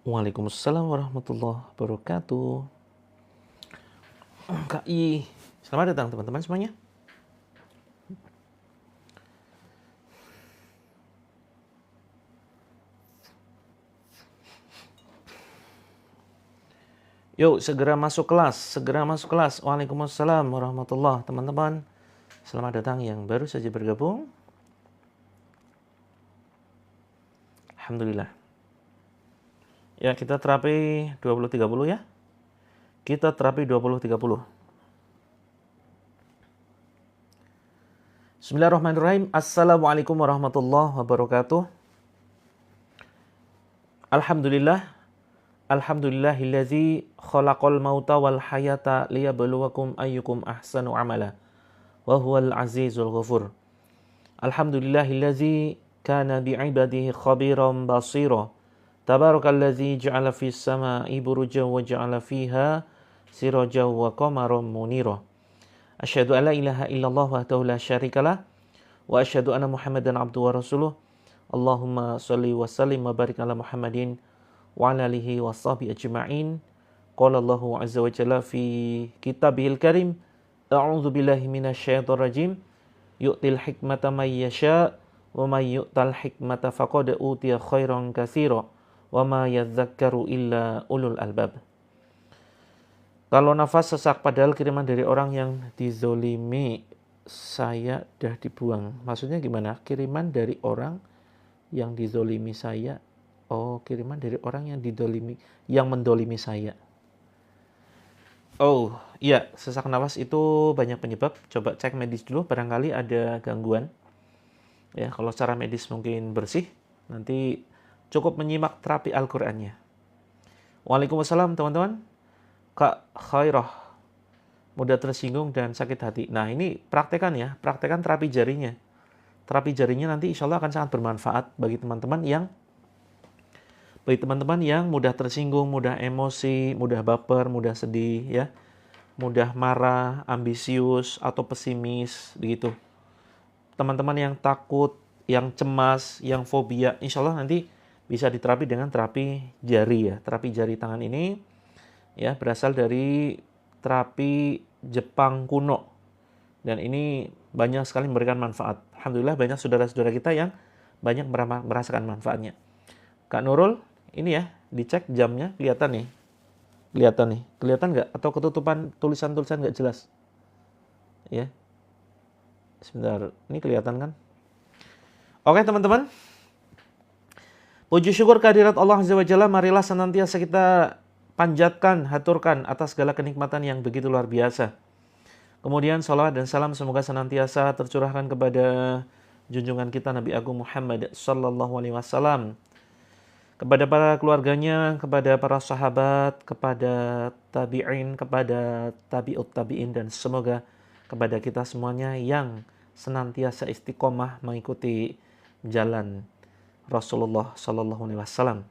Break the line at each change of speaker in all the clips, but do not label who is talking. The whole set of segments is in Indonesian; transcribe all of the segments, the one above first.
Waalaikumsalam warahmatullahi wabarakatuh. Kak I, selamat datang teman-teman semuanya. Yuk, segera masuk kelas. Waalaikumsalam warahmatullahi teman-teman. Selamat datang yang baru saja bergabung. Alhamdulillah. Ya, kita terapi 20-30 ya. Kita terapi 20-30. Bismillahirrahmanirrahim. Assalamualaikum warahmatullahi wabarakatuh. Alhamdulillahillazi khalaqal mauta wal hayata liyabluwakum ayyukum ahsanu amala wa huwal azizul ghafur. Alhamdulillahillazi kana bi'ibadihi khabiran basira. Tabarakalladzi ja'ala fis sama'i burujan wa ja'ala fiha sirajan wa qamaran munira. Asyhadu an la ilaha illallah wahdahu la syarikalah wa asyhadu anna Muhammadan abduhu wa rasuluh. Allahumma shalli wa sallim wa barik ala Muhammadin wa ala alihi wa sahbihi ajma'in. Qala Allahu azza wa jalla fi kitabihil karim, a'udzu billahi minasyaitonir rajim. Yu'til hikmata may yasha wa may yu'tal hikmata faqad utiya khairan katsira wa ma yadzakkaru illa ulul albab. Kalau nafas sesak padahal kiriman dari orang yang dizolimi, saya dah dibuang. Maksudnya gimana? Kiriman dari orang yang dizolimi saya. Oh, kiriman dari orang yang didolimi, yang mendolimi saya. Oh, iya, sesak nafas itu banyak penyebab. Coba cek medis dulu, barangkali ada gangguan. Ya, kalau secara medis mungkin bersih, nanti cukup menyimak terapi Al-Qur'annya. Waalaikumsalam teman-teman. Kak Khairah, mudah tersinggung dan sakit hati. Nah, ini praktekan ya, praktekan terapi jarinya. Terapi jarinya nanti insya Allah akan sangat bermanfaat bagi teman-teman yang mudah tersinggung, mudah emosi, mudah baper, mudah sedih, ya, mudah marah, ambisius, atau pesimis, begitu. Teman-teman yang takut, yang cemas, yang fobia, insya Allah nanti bisa diterapi dengan terapi jari ya. Terapi jari tangan ini ya berasal dari terapi Jepang kuno. Dan ini banyak sekali memberikan manfaat. Alhamdulillah banyak saudara-saudara kita yang banyak merasakan manfaatnya. Kak Nurul, ini ya, dicek jamnya, kelihatan nih. Kelihatan nggak? Atau ketutupan tulisan-tulisan nggak jelas? Ya, sebentar, ini kelihatan kan? Oke teman-teman, puji syukur kehadirat Allah Azza wa Jalla, marilah senantiasa kita panjatkan, haturkan atas segala kenikmatan yang begitu luar biasa. Kemudian salawat dan salam semoga senantiasa tercurahkan kepada junjungan kita Nabi Agung Muhammad sallallahu alaihi wasallam, kepada para keluarganya, kepada para sahabat, kepada tabi'in, kepada tabi'ut tabi'in, dan semoga kepada kita semuanya yang senantiasa istiqomah mengikuti jalan Rasulullah sallallahu alaihi wasallam.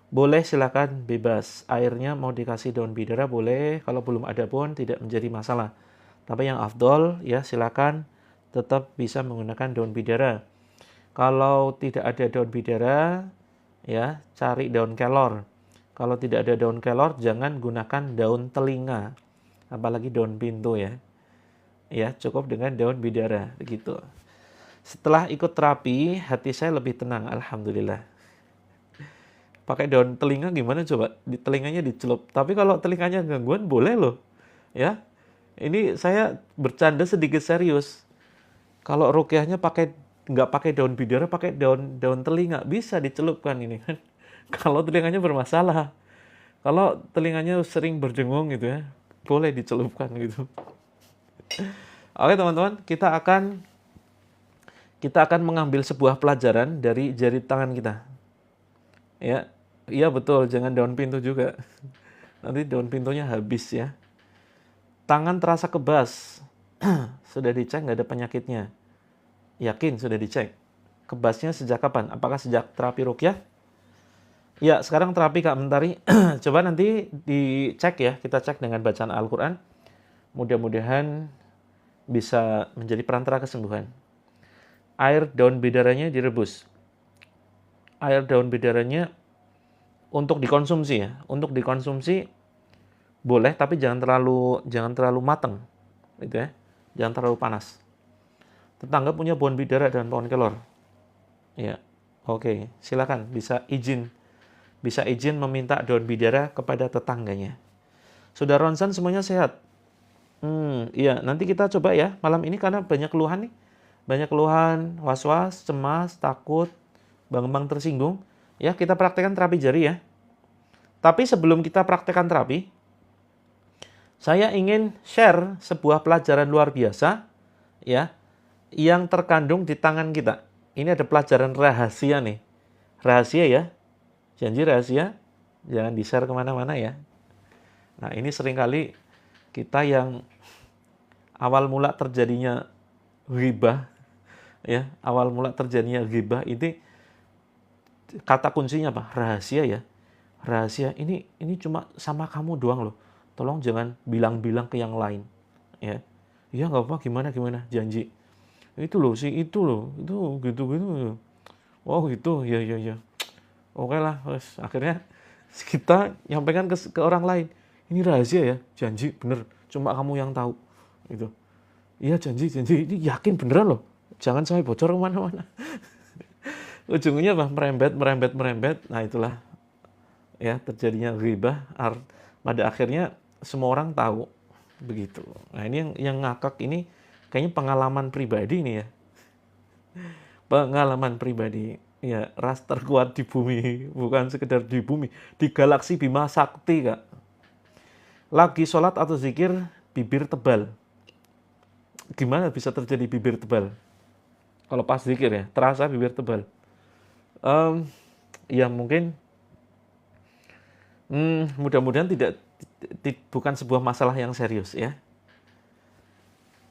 Boleh silakan bebas. Airnya mau dikasih daun bidara boleh, kalau belum ada pun tidak menjadi masalah. Tapi yang afdol ya silakan tetap bisa menggunakan daun bidara. Kalau tidak ada daun bidara ya cari daun kelor. Kalau tidak ada daun kelor jangan gunakan daun telinga. Apalagi daun pintu ya. Ya, cukup dengan daun bidara begitu. Setelah ikut terapi, hati saya lebih tenang, alhamdulillah. Pakai daun telinga gimana coba? Di telinganya dicelup. Tapi kalau telinganya gangguan boleh loh. Ya. Ini saya bercanda sedikit serius. Kalau ruqyahnya nggak pakai daun bidara, pakai daun telinga, bisa dicelupkan ini. Kalau telinganya bermasalah. Kalau telinganya sering berdengung gitu ya, boleh dicelupkan gitu. Oke teman-teman, kita akan mengambil sebuah pelajaran dari jari tangan kita. Ya, iya betul, jangan daun pintu juga. Nanti daun pintunya habis ya. Tangan terasa kebas. Sudah dicek nggak ada penyakitnya? Yakin sudah dicek? Kebasnya sejak kapan? Apakah sejak terapi ruqyah? Ya, sekarang terapi Kak Mentari. Coba nanti dicek ya, kita cek dengan bacaan Al-Quran. Mudah-mudahan bisa menjadi perantara kesembuhan. Air daun bidaranya direbus. Air daun bidaranya untuk dikonsumsi ya. Untuk dikonsumsi boleh, tapi jangan terlalu mateng, gitu ya. Jangan terlalu panas. Tetangga punya pohon bidara dan pohon kelor. Ya, oke, silakan bisa izin meminta daun bidara kepada tetangganya. Sudah ronsen semuanya sehat. Iya, nanti kita coba ya malam ini karena banyak keluhan nih. Banyak keluhan, was-was, cemas, takut, bang-bang tersinggung. Ya, kita praktekkan terapi jari ya. Tapi sebelum kita praktekkan terapi, saya ingin share sebuah pelajaran luar biasa ya yang terkandung di tangan kita. Ini ada pelajaran rahasia nih. Rahasia ya. Janji rahasia. Jangan di-share kemana-mana ya. Nah, ini seringkali kita yang awal mula terjadinya ghibah ya, awal mula terjadinya ghibah ini kata kuncinya apa? Rahasia ya. Rahasia ini cuma sama kamu doang loh. Tolong jangan bilang-bilang ke yang lain ya. Ya nggak apa, gimana janji. Itu loh itu gitu. Oh gitu, ya. Oke lah, akhirnya kita nyampaikan ke orang lain. Ini rahasia ya, janji bener, cuma kamu yang tahu. Gitu. Iya janji, ini yakin beneran loh. Jangan sampai bocor kemana-mana. Ujungnya apa? Merembet. Nah itulah ya terjadinya ghibah. Pada akhirnya semua orang tahu begitu. Nah ini yang ngakak ini kayaknya pengalaman pribadi nih ya. Pengalaman pribadi. Ya, ras terkuat di bumi, bukan sekedar di bumi, di galaksi Bima Sakti, Kak. Lagi sholat atau zikir, bibir tebal. Gimana bisa terjadi bibir tebal? Kalau pas zikir ya, terasa bibir tebal. Ya mungkin, mudah-mudahan bukan sebuah masalah yang serius ya.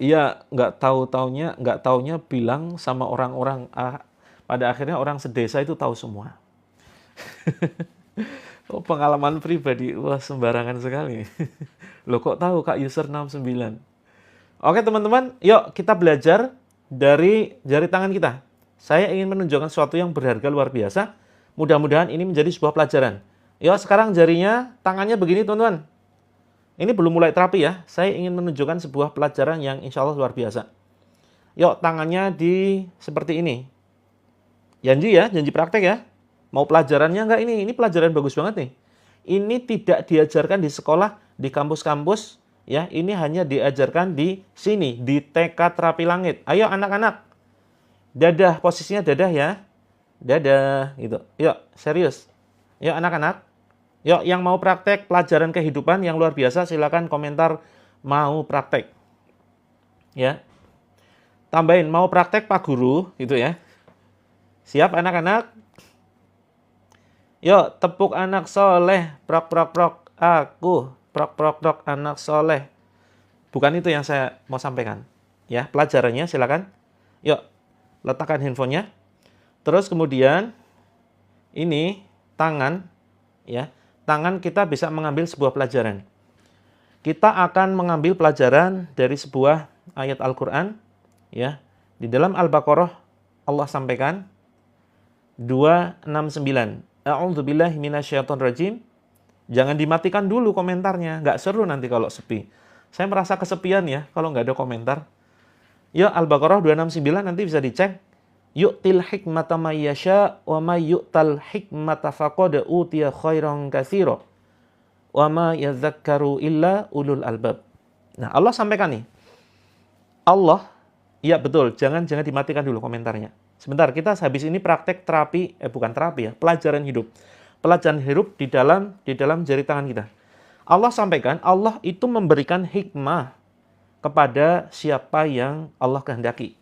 Iya, nggak taunya bilang sama orang-orang. Pada akhirnya orang sedesa itu tahu semua. Oh, pengalaman pribadi, wah sembarangan sekali. Loh kok tahu Kak user 69? Oke teman-teman, yuk kita belajar dari jari tangan kita. Saya ingin menunjukkan sesuatu yang berharga luar biasa. Mudah-mudahan ini menjadi sebuah pelajaran. Yuk sekarang jarinya, tangannya begini teman-teman. Ini belum mulai terapi ya. Saya ingin menunjukkan sebuah pelajaran yang insya Allah luar biasa. Yuk tangannya seperti ini. Janji ya, janji praktek ya. Mau pelajarannya enggak ini? Ini pelajaran bagus banget nih. Ini tidak diajarkan di sekolah, di kampus-kampus. Ya, ini hanya diajarkan di sini, di TK Terapi Langit. Ayo anak-anak. Dadah, posisinya dadah ya. Dadah, gitu. Yuk, serius. Yuk anak-anak. Yuk, yang mau praktek pelajaran kehidupan yang luar biasa, silakan komentar mau praktek. Ya. Tambahin, mau praktek Pak Guru, gitu ya. Siap anak-anak? Yuk, tepuk anak soleh. Prok. Aku. Prok. Anak soleh. Bukan itu yang saya mau sampaikan. Ya, pelajarannya silakan. Yuk, letakkan handphonenya. Terus kemudian, ini tangan. Ya, tangan kita bisa mengambil sebuah pelajaran. Kita akan mengambil pelajaran dari sebuah ayat Al-Quran. Ya, di dalam Al-Baqarah Allah sampaikan 269. A'udzubillahi minasyaitonirrajim. Jangan dimatikan dulu komentarnya, nggak seru nanti kalau sepi. Saya merasa kesepian ya kalau nggak ada komentar. Ya Al-Baqarah 269 nanti bisa dicek. Yu'til hikmata may yasha wa may yu'tal hikmata faqad utiya khairan katsira. Wa ma yadhakkaru illa ulul albab. Nah, Allah sampaikan nih. Allah, iya betul, jangan dimatikan dulu komentarnya. Sebentar, kita habis ini praktek terapi, bukan terapi ya, pelajaran hidup. Pelajaran hidup di dalam jari tangan kita. Allah sampaikan, Allah itu memberikan hikmah kepada siapa yang Allah kehendaki.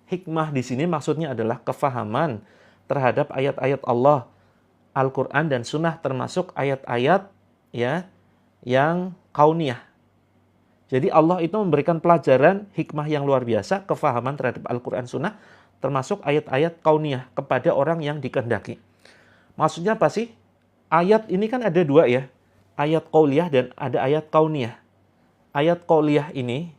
Hikmah di sini maksudnya adalah kefahaman terhadap ayat-ayat Allah, Al-Quran dan Sunnah, termasuk ayat-ayat ya yang kauniyah. Jadi Allah itu memberikan pelajaran hikmah yang luar biasa, kefahaman terhadap Al-Quran Sunnah, termasuk ayat-ayat kauniyah kepada orang yang dikehendaki. Maksudnya apa sih? Ayat ini kan ada dua ya. Ayat qauliyah dan ada ayat kauniyah. Ayat qauliyah ini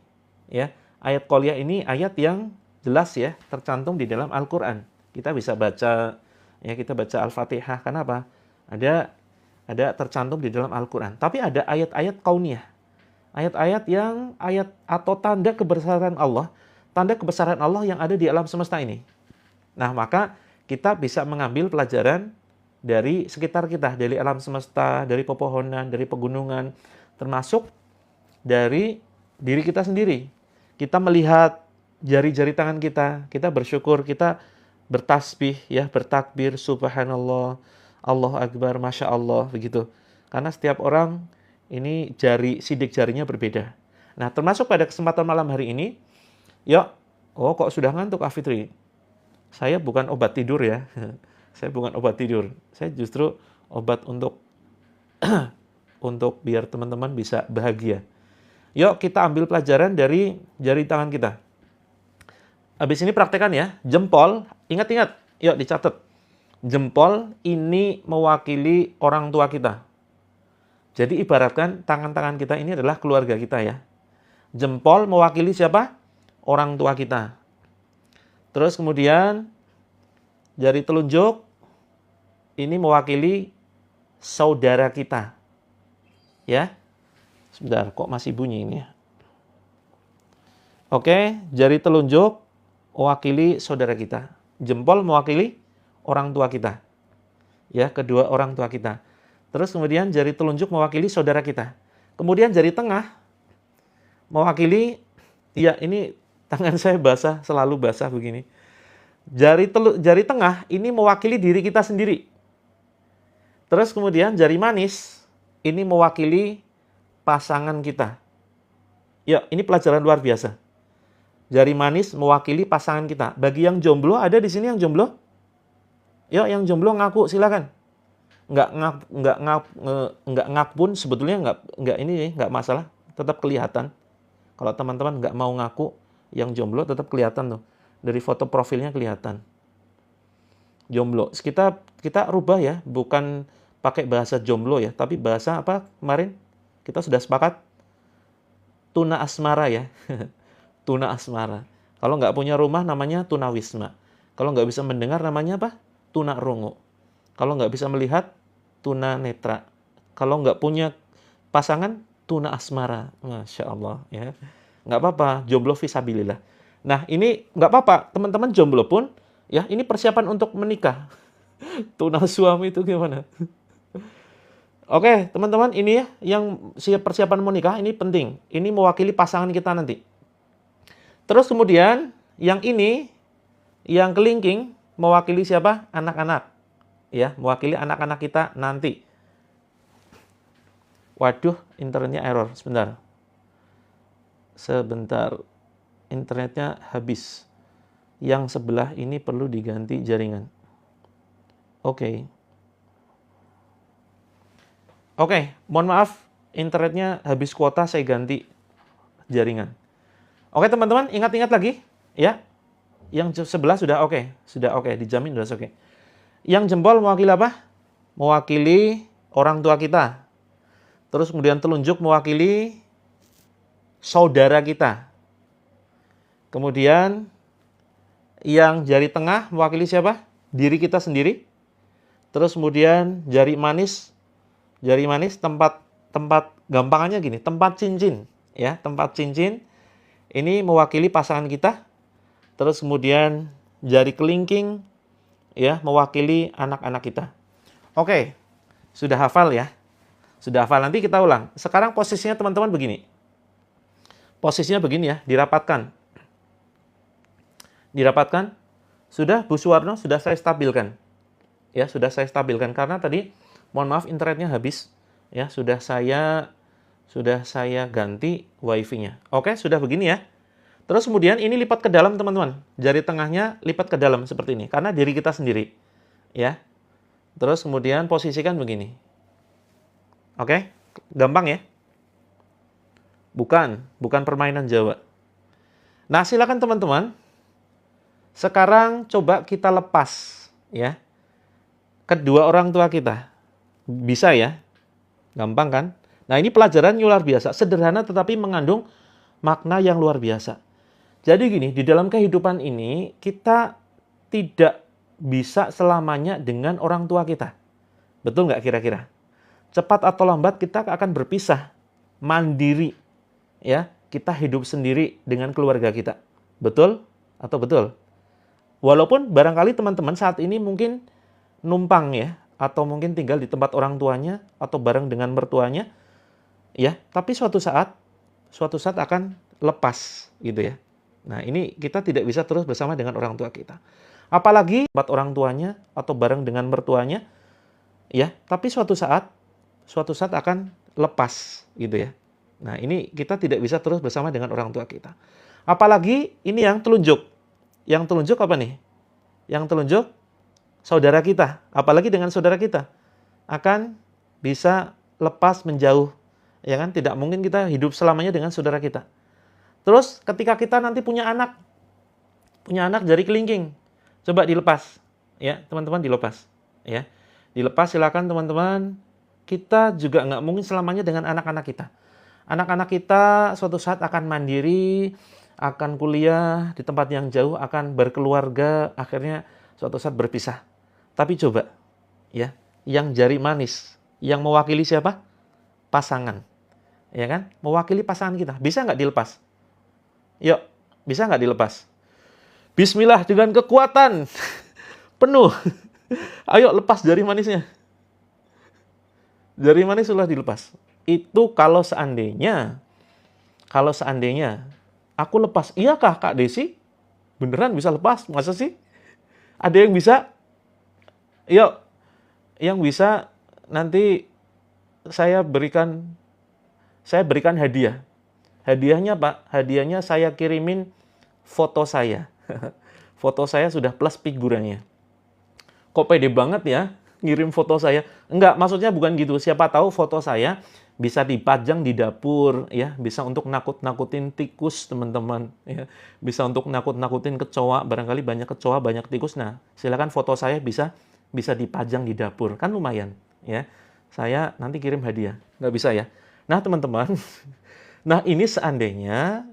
ya, ayat qauliyah ini ayat yang jelas ya tercantum di dalam Al-Qur'an. Kita bisa baca ya, kita baca Al-Fatihah. Kenapa? Ada ada tercantum di dalam Al-Quran. Tapi ada ayat-ayat kauniyah. Ayat-ayat yang ayat atau tanda kebesaran Allah. Tanda kebesaran Allah yang ada di alam semesta ini. Nah, maka kita bisa mengambil pelajaran dari sekitar kita, dari alam semesta, dari pepohonan, dari pegunungan, termasuk dari diri kita sendiri. Kita melihat jari-jari tangan kita bersyukur, kita bertasbih, ya, bertakbir, subhanallah, Allahu Akbar, Masya Allah, begitu. Karena setiap orang ini sidik jarinya berbeda. Nah, termasuk pada kesempatan malam hari ini, kok sudah ngantuk, Afitri? Saya bukan obat tidur ya. Saya bukan obat tidur. Saya justru obat untuk untuk biar teman-teman bisa bahagia. Yuk kita ambil pelajaran dari jari tangan kita. Habis ini praktekan ya. Jempol, ingat-ingat. Yuk dicatat. Jempol ini mewakili orang tua kita. Jadi ibaratkan tangan-tangan kita ini adalah keluarga kita ya. Jempol mewakili siapa? Orang tua kita. Terus kemudian jari telunjuk ini mewakili saudara kita. Ya. Sebentar, kok masih bunyi ini ya? Oke, jari telunjuk mewakili saudara kita. Jempol mewakili orang tua kita. Ya, kedua orang tua kita. Terus kemudian jari telunjuk mewakili saudara kita. Kemudian jari tengah mewakili, ya ini tangan saya basah, selalu basah begini. Jari tengah ini mewakili diri kita sendiri. Terus kemudian jari manis ini mewakili pasangan kita. Ya, ini pelajaran luar biasa. Jari manis mewakili pasangan kita. Bagi yang jomblo, ada di sini yang jomblo? Ya, yang jomblo ngaku, silakan. Nggak ngaku pun sebetulnya nggak masalah, tetap kelihatan. Kalau teman-teman nggak mau ngaku, yang jomblo tetap kelihatan tuh. Dari foto profilnya kelihatan. Jomblo. Kita rubah ya, bukan pakai bahasa jomblo ya, tapi bahasa apa kemarin? Kita sudah sepakat tuna asmara ya. Tuna asmara. Kalau nggak punya rumah namanya tuna wisma. Kalau nggak bisa mendengar namanya apa? Tuna rungu. Kalau nggak bisa melihat, tuna netra. Kalau nggak punya pasangan, tuna asmara. Masya Allah ya. Nggak apa-apa, jomblo fisabilillah. Nah, ini nggak apa-apa, teman-teman jomblo pun, ya ini persiapan untuk menikah. Tuna suami itu gimana? Oke, teman-teman, ini ya, yang persiapan mau nikah, ini penting. Ini mewakili pasangan kita nanti. Terus kemudian, yang ini, yang kelingking, mewakili siapa? Anak-anak. Ya, mewakili anak-anak kita nanti. Waduh, internetnya error. Sebentar. Internetnya habis. Yang sebelah ini perlu diganti jaringan. Oke, mohon maaf. Internetnya habis kuota, saya ganti jaringan. Oke, teman-teman, ingat-ingat lagi. Ya, yang sebelah sudah oke. Dijamin sudah oke. Yang jempol mewakili apa? Mewakili orang tua kita. Terus kemudian telunjuk mewakili saudara kita. Kemudian yang jari tengah mewakili siapa? Diri kita sendiri. Terus kemudian jari manis tempat gampangannya gini, tempat cincin, ya, tempat cincin ini mewakili pasangan kita. Terus kemudian jari kelingking ya mewakili anak-anak kita. Oke. Sudah hafal ya? Sudah hafal. Nanti kita ulang. Sekarang posisinya teman-teman begini. Posisinya begini ya, dirapatkan. Dirapatkan. Sudah Bu Suwarno, sudah saya stabilkan. Ya, sudah saya stabilkan karena tadi mohon maaf internetnya habis. Ya, sudah saya ganti wifi-nya. Oke, sudah begini ya. Terus kemudian ini lipat ke dalam teman-teman. Jari tengahnya lipat ke dalam seperti ini karena diri kita sendiri. Ya. Terus kemudian posisikan begini. Oke? Gampang ya? Bukan permainan Jawa. Nah, silakan teman-teman. Sekarang coba kita lepas ya. Kedua orang tua kita. Bisa ya? Gampang kan? Nah, ini pelajaran luar biasa, sederhana tetapi mengandung makna yang luar biasa. Jadi gini, di dalam kehidupan ini kita tidak bisa selamanya dengan orang tua kita. Betul nggak kira-kira? cepat atau lambat kita akan berpisah, mandiri, ya. Kita hidup sendiri dengan keluarga kita. Betul atau betul? Walaupun barangkali teman-teman saat ini mungkin numpang ya, atau mungkin tinggal di tempat orang tuanya atau bareng dengan mertuanya, ya. Tapi suatu saat akan lepas gitu ya. Nah, ini kita tidak bisa terus bersama dengan orang tua kita. Apalagi tempat orang tuanya atau bareng dengan mertuanya, ya. Tapi suatu saat akan lepas gitu ya. Nah, ini kita tidak bisa terus bersama dengan orang tua kita. Apalagi ini yang telunjuk. Yang telunjuk apa nih? Yang telunjuk saudara kita. Apalagi dengan saudara kita akan bisa lepas menjauh. Ya kan? Tidak mungkin kita hidup selamanya dengan saudara kita. Terus ketika kita nanti punya anak jari kelingking, coba dilepas. Ya, teman-teman dilepas. Ya. Dilepas silakan teman-teman. Kita juga nggak mungkin selamanya dengan anak-anak kita. Anak-anak kita suatu saat akan mandiri, akan kuliah di tempat yang jauh, akan berkeluarga, akhirnya suatu saat berpisah. Tapi coba, ya, yang jari manis, yang mewakili siapa? Pasangan. Ya kan? Mewakili pasangan kita. Bisa nggak dilepas? Yuk, bisa nggak dilepas? Bismillah dengan kekuatan penuh. Ayo lepas jari manisnya. Jari manis sudah dilepas. Itu kalau seandainya aku lepas. Iyakah Kak Desi? Beneran bisa lepas? Masa sih? Ada yang bisa? Yuk, yang bisa nanti saya berikan hadiah. Hadiahnya Pak, hadiahnya saya kirimin foto saya. Foto saya sudah plus figurannya. Kok pede banget ya ngirim foto saya? Enggak, maksudnya bukan gitu. Siapa tahu foto saya bisa dipajang di dapur, ya, bisa untuk nakut-nakutin tikus, teman-teman, ya, bisa untuk nakut-nakutin kecoa, barangkali banyak kecoa, banyak tikus. Nah, silakan foto saya bisa dipajang di dapur, kan lumayan, ya. Saya nanti kirim hadiah, nggak bisa ya. Nah, teman-teman, nah ini seandainya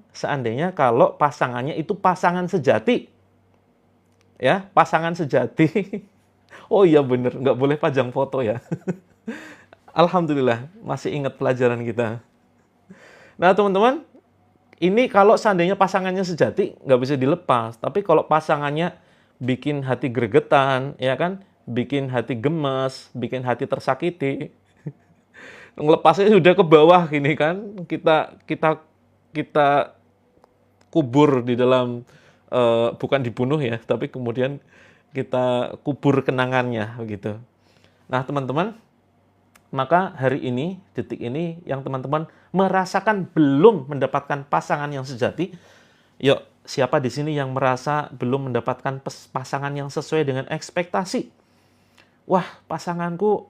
kalau pasangannya itu pasangan sejati, ya, pasangan sejati. Oh iya bener, nggak boleh pajang foto ya. Alhamdulillah, masih ingat pelajaran kita. Nah, teman-teman, ini kalau seandainya pasangannya sejati, nggak bisa dilepas. Tapi kalau pasangannya bikin hati gregetan, ya kan? Bikin hati gemes, bikin hati tersakiti. Ngelepasnya sudah ke bawah gini kan. Kita kubur di dalam, bukan dibunuh ya, tapi kemudian kita kubur kenangannya, begitu. Nah, teman-teman, maka hari ini, detik ini, yang teman-teman merasakan belum mendapatkan pasangan yang sejati, yuk, siapa di sini yang merasa belum mendapatkan pasangan yang sesuai dengan ekspektasi? Wah, pasanganku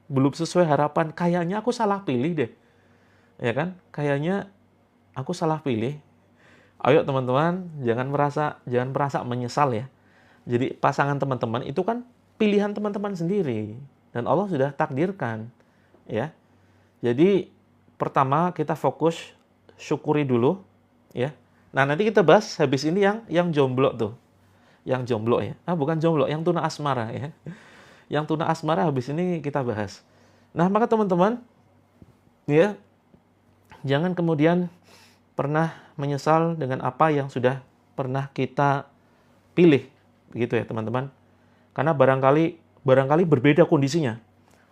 belum sesuai harapan. Kayaknya aku salah pilih deh. Ya kan? Kayaknya aku salah pilih. Ayo teman-teman, jangan merasa menyesal ya. Jadi pasangan teman-teman itu kan pilihan teman-teman sendiri. Dan Allah sudah takdirkan, ya. Jadi pertama kita fokus syukuri dulu, ya. Nah nanti kita bahas habis ini yang jomblo tuh, yang jomblo ya. Bukan jomblo, yang tuna asmara ya. Yang tuna asmara habis ini kita bahas. Nah maka teman-teman, ya, jangan kemudian pernah menyesal dengan apa yang sudah pernah kita pilih, begitu ya teman-teman. Karena barangkali berbeda kondisinya.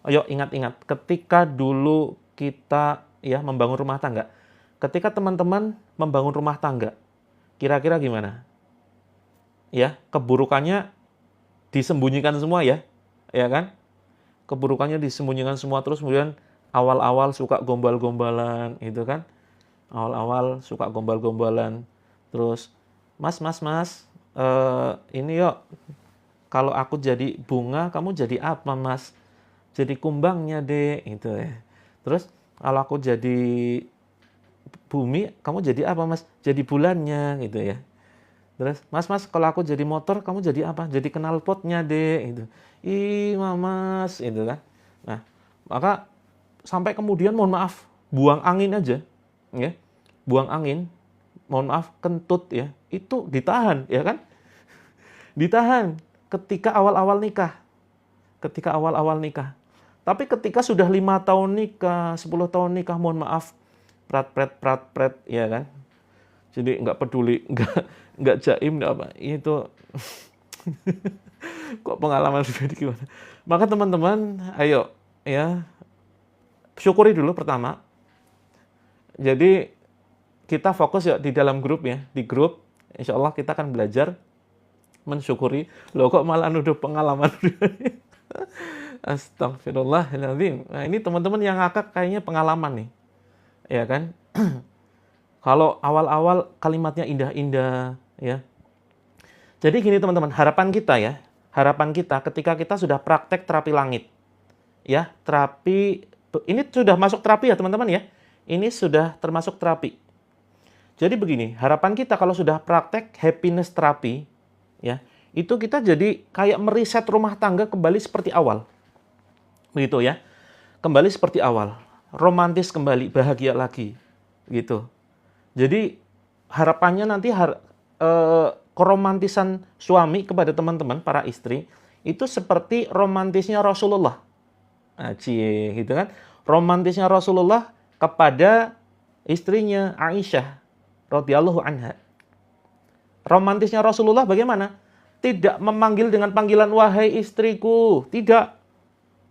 Ayo ingat-ingat, ketika dulu kita ya membangun rumah tangga. Ketika teman-teman membangun rumah tangga, kira-kira gimana? Ya, keburukannya disembunyikan semua ya. Ya kan? Keburukannya disembunyikan semua, terus kemudian awal-awal suka gombal-gombalan, gitu kan? Awal-awal suka gombal-gombalan. Terus, Mas, ini yuk, kalau aku jadi bunga, kamu jadi apa, Mas? Jadi kumbangnya, Dek, gitu ya. Terus, kalau aku jadi bumi, kamu jadi apa, Mas? Jadi bulannya, gitu ya. Terus, Mas, kalau aku jadi motor, kamu jadi apa? Jadi knalpotnya, Dek, gitu. Ih, Mas, gitu kan. Nah, maka sampai kemudian, mohon maaf, buang angin aja, ya. Buang angin, mohon maaf, kentut ya. Itu ditahan, ya kan? Ditahan ketika awal-awal nikah. Tapi ketika sudah 5 tahun nikah, 10 tahun nikah, mohon maaf, prat, ya kan? Jadi nggak peduli, nggak jaim, nggak apa. Itu kok pengalaman pribadi gimana? Maka teman-teman, ayo ya, syukuri dulu pertama. Jadi kita fokus ya di dalam grup ya, di grup. Insya Allah kita akan belajar mensyukuri. Loh kok malah nuduh pengalaman pribadi? Astagfirullahaladzim. Nah ini teman-teman yang ngakak kayaknya pengalaman nih. Ya kan? Kalau awal-awal kalimatnya indah-indah ya. Jadi gini teman-teman, harapan kita ketika kita sudah praktek terapi langit. Ya, terapi ini sudah masuk terapi ya teman-teman ya. Ini sudah termasuk terapi. Jadi begini, harapan kita kalau sudah praktek happiness terapi ya, itu kita jadi kayak meriset rumah tangga kembali seperti awal. Begitu ya. Kembali seperti awal. Romantis kembali, bahagia lagi. Gitu. Jadi harapannya nanti keromantisan suami kepada teman-teman para istri itu seperti romantisnya Rasulullah. Nah, gitu kan? Romantisnya Rasulullah kepada istrinya Aisyah radhiyallahu anha. Romantisnya Rasulullah bagaimana? Tidak memanggil dengan panggilan wahai istriku, tidak.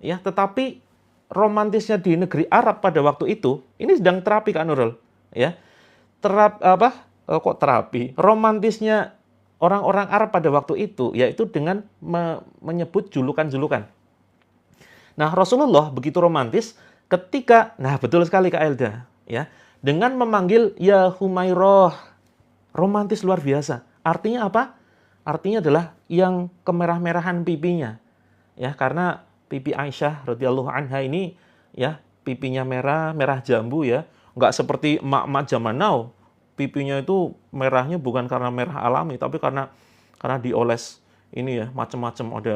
Ya, tetapi romantisnya di negeri Arab pada waktu itu, ini sedang terapi Kak Nurul, ya. Terapi? Romantisnya orang-orang Arab pada waktu itu yaitu dengan menyebut julukan-julukan. Nah, Rasulullah begitu romantis ketika, nah betul sekali Kak Elda, ya, dengan memanggil ya Humairah. Romantis luar biasa. Artinya apa? Artinya adalah yang kemerah-merahan pipinya. Ya, karena pipi Aisyah radhiyallahu anha ini ya, pipinya merah, merah jambu ya. Enggak seperti emak-emak zaman now. Pipinya itu merahnya bukan karena merah alami, tapi karena dioles ini ya, macam-macam, ada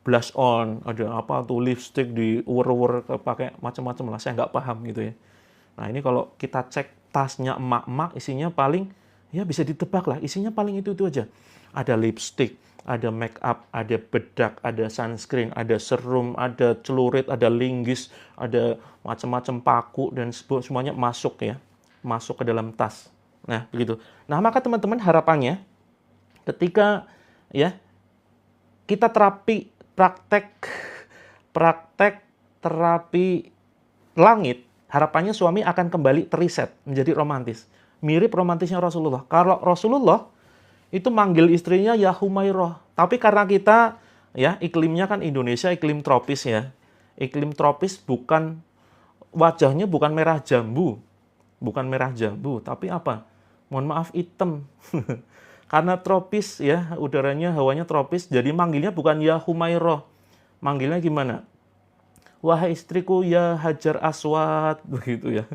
blush on, ada apa tuh lipstick di uwer-uwer, pakai macam-macam lah, saya nggak paham gitu ya. Nah ini kalau kita cek tasnya emak-emak, isinya paling ya bisa ditebak lah, isinya paling itu aja. Ada lipstick, ada make up, ada bedak, ada sunscreen, ada serum, ada celurit, ada linggis, ada macam-macam paku, dan semuanya masuk ya, masuk ke dalam tas. Nah begitu. Nah maka teman-teman harapannya ketika ya kita praktek terapi langit, harapannya suami akan kembali teriset menjadi romantis. Mirip romantisnya Rasulullah. Kalau Rasulullah itu manggil istrinya ya Humairah. Tapi karena kita ya iklimnya kan Indonesia iklim tropis ya. Iklim tropis wajahnya bukan merah jambu. Bukan merah jambu, tapi apa? Mohon maaf, hitam. Karena tropis ya, udaranya, hawanya tropis, jadi manggilnya bukan ya Humairah. Manggilnya gimana? Wahai istriku ya Hajar Aswad, begitu ya.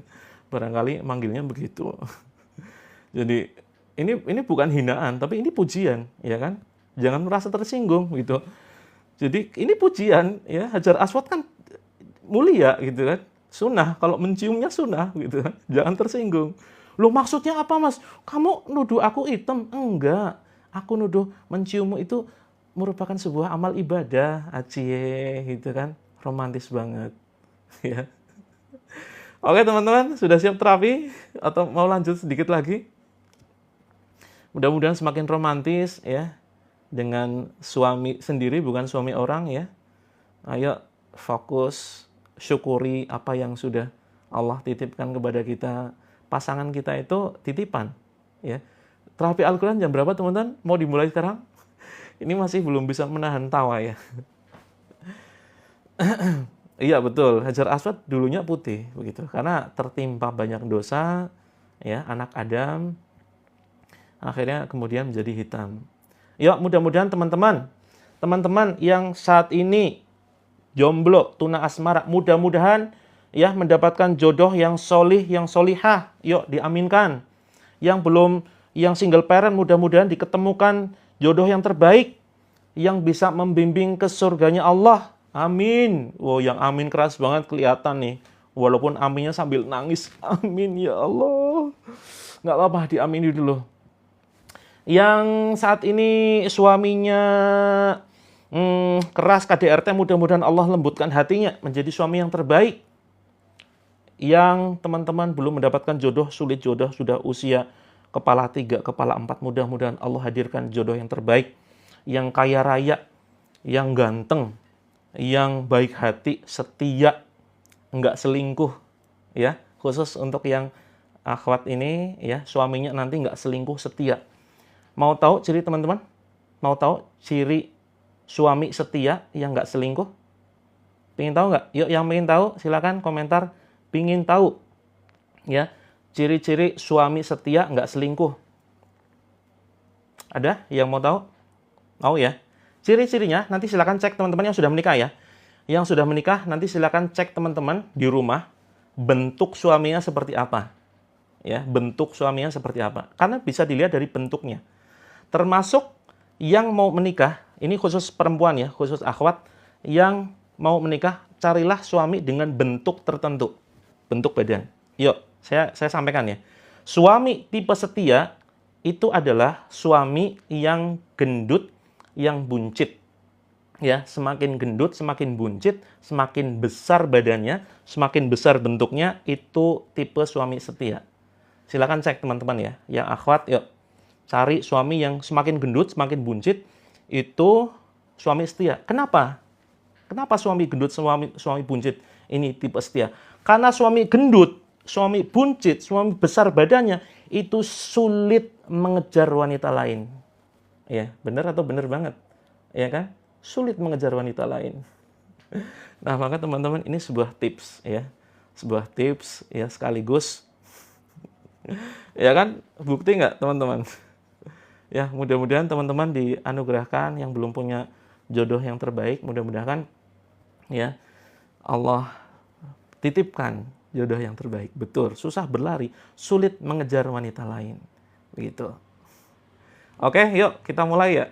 Barangkali manggilnya begitu. Jadi ini bukan hinaan, tapi ini pujian, ya kan? Jangan merasa tersinggung gitu. Jadi ini pujian ya, Hajar Aswad kan mulia gitu kan. Sunnah, kalau menciumnya sunnah gitu kan. Jangan tersinggung. Loh maksudnya apa mas? Kamu nuduh aku hitam? Enggak. Aku nuduh menciummu itu merupakan sebuah amal ibadah. Acie gitu kan. Romantis banget. Ya. Oke teman-teman, sudah siap terapi? Atau mau lanjut sedikit lagi? Mudah-mudahan semakin romantis ya. Dengan suami sendiri, bukan suami orang ya. Ayo fokus, syukuri apa yang sudah Allah titipkan kepada kita. Pasangan kita itu titipan ya. Terapi Al-Quran jam berapa teman-teman? Mau dimulai sekarang? Ini masih belum bisa menahan tawa ya. Iya betul, Hajar Aswad dulunya putih begitu karena tertimpa banyak dosa ya, anak Adam, akhirnya kemudian menjadi hitam. Ya mudah-mudahan teman-teman yang saat ini jomblo, tuna asmara, mudah-mudahan ya mendapatkan jodoh yang solih, yang solihah. Yuk diaminkan. Yang single parent, mudah-mudahan diketemukan jodoh yang terbaik yang bisa membimbing ke surganya Allah. Amin. Wow, yang amin keras banget kelihatan nih. Walaupun aminnya sambil nangis. Amin ya Allah. Nggak apa-apa, diamini dulu. Yang saat ini suaminya keras KDRT, mudah-mudahan Allah lembutkan hatinya menjadi suami yang terbaik. Yang teman-teman belum mendapatkan jodoh, sulit jodoh, sudah usia kepala 3, kepala 4, mudah-mudahan Allah hadirkan jodoh yang terbaik, yang kaya raya, yang ganteng, yang baik hati, setia, enggak selingkuh, ya. Khusus untuk yang akhwat ini, ya, suaminya nanti enggak selingkuh, setia. Mau tahu ciri teman-teman? Mau tahu ciri suami setia yang enggak selingkuh? Pengen tahu nggak? Yuk, yang pengen tahu silakan komentar. Pengen tahu, ya, ciri-ciri suami setia nggak selingkuh. Ada yang mau tahu? Mau ya? Ciri-cirinya nanti silakan cek teman-teman yang sudah menikah ya. Yang sudah menikah nanti silakan cek teman-teman di rumah bentuk suaminya seperti apa. Ya, bentuk suaminya seperti apa. Karena bisa dilihat dari bentuknya. Termasuk yang mau menikah, ini khusus perempuan ya, khusus akhwat yang mau menikah, carilah suami dengan bentuk tertentu. Bentuk badan. Yuk, saya sampaikan ya. Suami tipe setia itu adalah suami yang gendut, yang buncit. Ya, semakin gendut, semakin buncit, semakin besar badannya, semakin besar bentuknya, itu tipe suami setia. Silakan cek teman-teman ya. Yang akhwat, yuk cari suami yang semakin gendut, semakin buncit, itu suami setia. Kenapa? Kenapa suami gendut, suami buncit ini tipe setia? Karena suami gendut, suami buncit, suami besar badannya itu sulit mengejar wanita lain. Ya, benar atau benar banget? Ya kan? Sulit mengejar wanita lain. Nah, maka teman-teman ini sebuah tips ya. Sebuah tips ya sekaligus ya kan? Bukti nggak, teman-teman? Ya, mudah-mudahan teman-teman dianugerahkan yang belum punya jodoh yang terbaik, mudah-mudahan ya Allah titipkan jodoh yang terbaik. Betul, susah berlari, sulit mengejar wanita lain. Begitu. Oke, yuk kita mulai ya.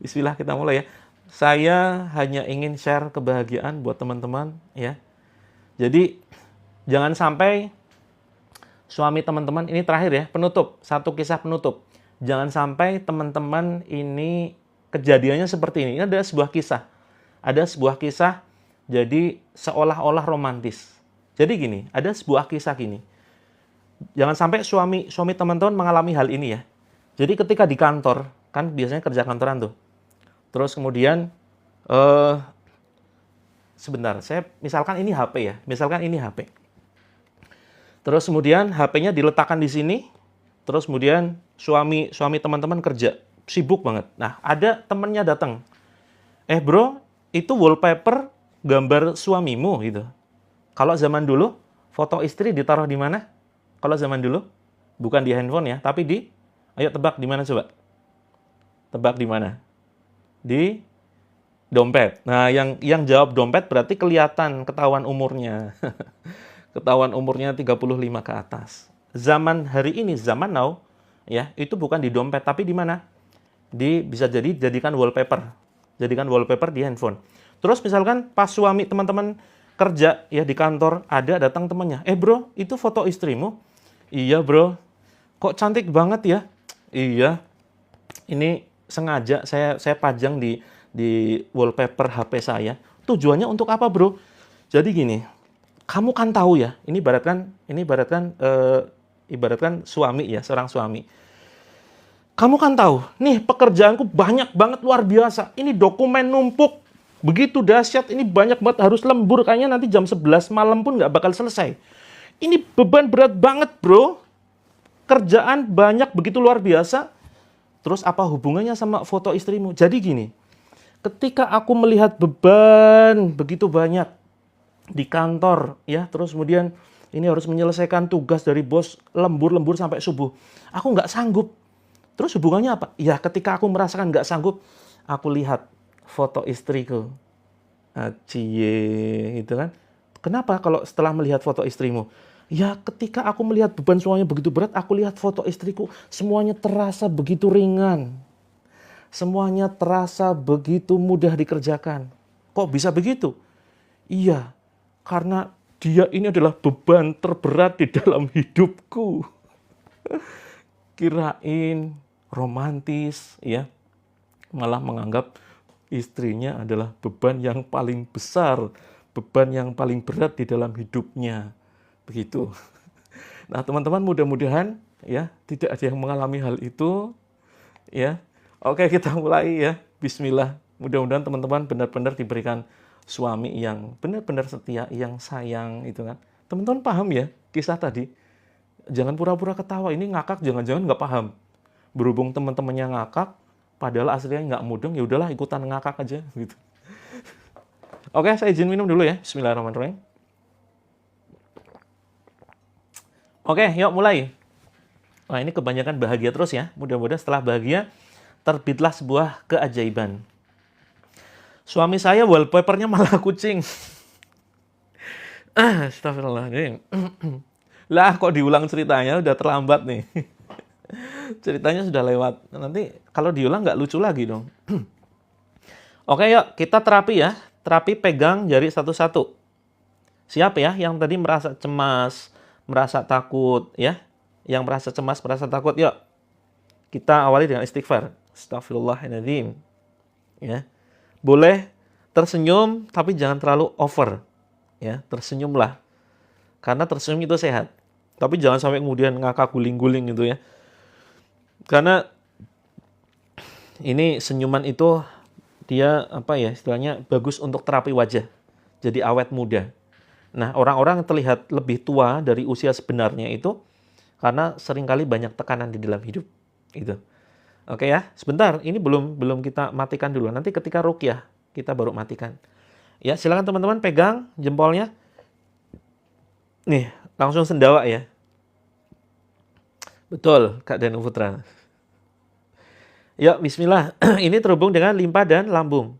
Bismillah, kita mulai ya. Saya hanya ingin share kebahagiaan buat teman-teman ya. Jadi jangan sampai suami teman-teman, ini terakhir ya, penutup, satu kisah penutup. Jangan sampai teman-teman ini kejadiannya seperti ini. Ini ada sebuah kisah. Ada sebuah kisah jadi seolah-olah romantis. Jadi gini, ada sebuah kisah gini. Jangan sampai suami teman-teman mengalami hal ini ya. Jadi ketika di kantor, kan biasanya kerja kantoran tuh. Terus kemudian sebentar, saya misalkan ini HP ya. Misalkan ini HP. Terus kemudian HP-nya diletakkan di sini. Terus kemudian suami teman-teman kerja, sibuk banget. Nah, ada temennya datang. Bro, itu wallpaper gambar suamimu gitu. Kalau zaman dulu, foto istri ditaruh di mana? Kalau zaman dulu, bukan di handphone ya, tapi ayo tebak di mana coba? Tebak di mana? Di dompet. Nah, yang jawab dompet berarti kelihatan, ketahuan umurnya. Ketahuan umurnya 35 ke atas. Zaman hari ini, zaman now, ya, itu bukan di dompet, tapi di mana? Bisa jadikan wallpaper. Jadikan wallpaper di handphone. Terus misalkan pas suami teman-teman kerja ya di kantor, datang temannya. Bro, itu foto istrimu? Iya bro. Kok cantik banget ya? Iya. Ini sengaja saya pajang di wallpaper HP saya. Tujuannya untuk apa bro? Jadi gini, kamu kan tahu ya, ini ibaratkan suami ya, seorang suami. Kamu kan tahu, nih pekerjaanku banyak banget, luar biasa. Ini dokumen numpuk, begitu dahsyat, ini banyak banget, harus lembur. Kayaknya nanti jam 11 malam pun nggak bakal selesai. Ini beban berat banget, bro. Kerjaan banyak, begitu luar biasa. Terus apa hubungannya sama foto istrimu? Jadi gini, ketika aku melihat beban begitu banyak di kantor, ya, terus kemudian ini harus menyelesaikan tugas dari bos, lembur-lembur sampai subuh. Aku nggak sanggup. Terus hubungannya apa? Ya ketika aku merasakan nggak sanggup, aku lihat foto istriku. Cie, gitu kan. Kenapa kalau setelah melihat foto istrimu? Ya ketika aku melihat beban semuanya begitu berat, aku lihat foto istriku, semuanya terasa begitu ringan. Semuanya terasa begitu mudah dikerjakan. Kok bisa begitu? Iya, karena dia ini adalah beban terberat di dalam hidupku. Kirain romantis ya, malah menganggap Istrinya adalah beban yang paling besar, beban yang paling berat di dalam hidupnya. Begitu. Nah, teman-teman, mudah-mudahan ya tidak ada yang mengalami hal itu ya. Oke, kita mulai ya. Bismillah. Mudah-mudahan teman-teman benar-benar diberikan suami yang benar-benar setia, yang sayang itu kan. Teman-teman paham ya kisah tadi? Jangan pura-pura ketawa, ini ngakak jangan-jangan nggak paham. Berhubung teman-temannya ngakak, padahal aslinya nggak mudeng, ya udahlah ikutan ngakak aja gitu. Oke, saya izin minum dulu ya. Bismillahirrahmanirrahim. Oke, yuk mulai. Wah, ini kebanyakan bahagia terus ya. Mudah-mudahan setelah bahagia terbitlah sebuah keajaiban. Suami saya wallpapernya malah kucing. Astagfirullahaladzim. Lah, kok diulang ceritanya udah terlambat nih. Ceritanya sudah lewat. Nanti kalau diulang nggak lucu lagi dong. Oke, yuk kita terapi ya. Terapi pegang jari satu-satu. Siap ya yang tadi merasa cemas, merasa takut ya. Yang merasa cemas, merasa takut, yuk. Kita awali dengan istighfar. Astagfirullahaladzim. Ya. Boleh tersenyum tapi jangan terlalu over. Ya, tersenyumlah. Karena tersenyum itu sehat. Tapi jangan sampai kemudian ngakak guling-guling gitu ya. Karena ini senyuman itu dia apa ya istilahnya bagus untuk terapi wajah. Jadi awet muda. Nah, orang-orang yang terlihat lebih tua dari usia sebenarnya itu karena seringkali banyak tekanan di dalam hidup. Gitu. Oke ya, sebentar. Ini belum kita matikan dulu. Nanti ketika ruqyah kita baru matikan. Ya, silakan teman-teman pegang jempolnya. Nih, langsung sendawa ya. Betul, Kak Danu Putra. Yuk, bismillah. Ini terhubung dengan limpa dan lambung.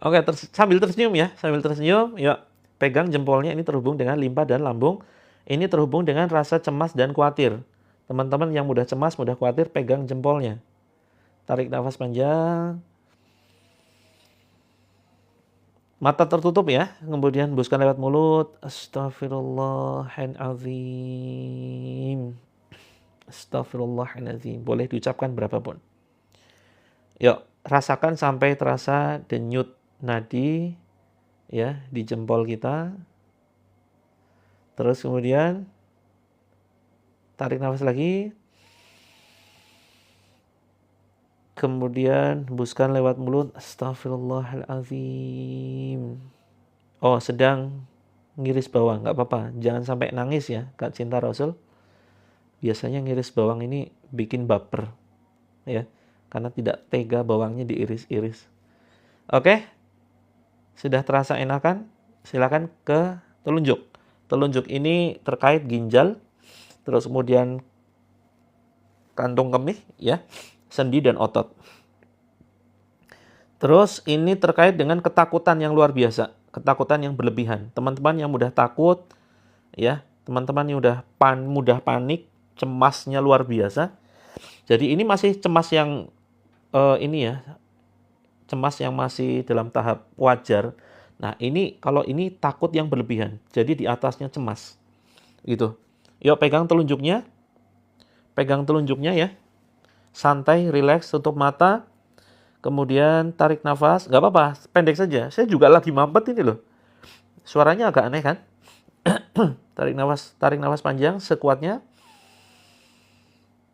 Oke, sambil tersenyum ya. Sambil tersenyum, yuk. Pegang jempolnya, ini terhubung dengan limpa dan lambung. Ini terhubung dengan rasa cemas dan khawatir. Teman-teman yang mudah cemas, mudah khawatir, pegang jempolnya. Tarik nafas panjang. Mata tertutup ya. Kemudian hembuskan lewat mulut. Astaghfirullahaladzim. Astaghfirullahaladzim. Boleh diucapkan berapapun. Yuk, rasakan sampai terasa denyut nadi ya di jempol kita. Terus kemudian tarik nafas lagi. Kemudian hembuskan lewat mulut. Astaghfirullahaladzim. Oh, sedang ngiris bawang. Nggak apa-apa. Jangan sampai nangis ya, Kak Cinta Rasul. Biasanya ngiris bawang ini bikin baper. Ya, karena tidak tega bawangnya diiris-iris. Oke? Sudah terasa enakan? Silakan ke telunjuk. Telunjuk ini terkait ginjal. Terus kemudian kantung kemih ya. Sendi dan otot. Terus ini terkait dengan ketakutan yang luar biasa, ketakutan yang berlebihan. Teman-teman yang mudah takut, ya, teman-teman yang mudah panik, cemasnya luar biasa. Jadi ini masih cemas yang ini ya, cemas yang masih dalam tahap wajar. Nah ini kalau ini takut yang berlebihan, jadi di atasnya cemas, gitu. Yuk pegang telunjuknya ya. Santai, rileks, tutup mata. Kemudian tarik nafas. Gak apa-apa, pendek saja. Saya juga lagi mampet ini loh. Suaranya agak aneh kan? Tarik nafas panjang sekuatnya.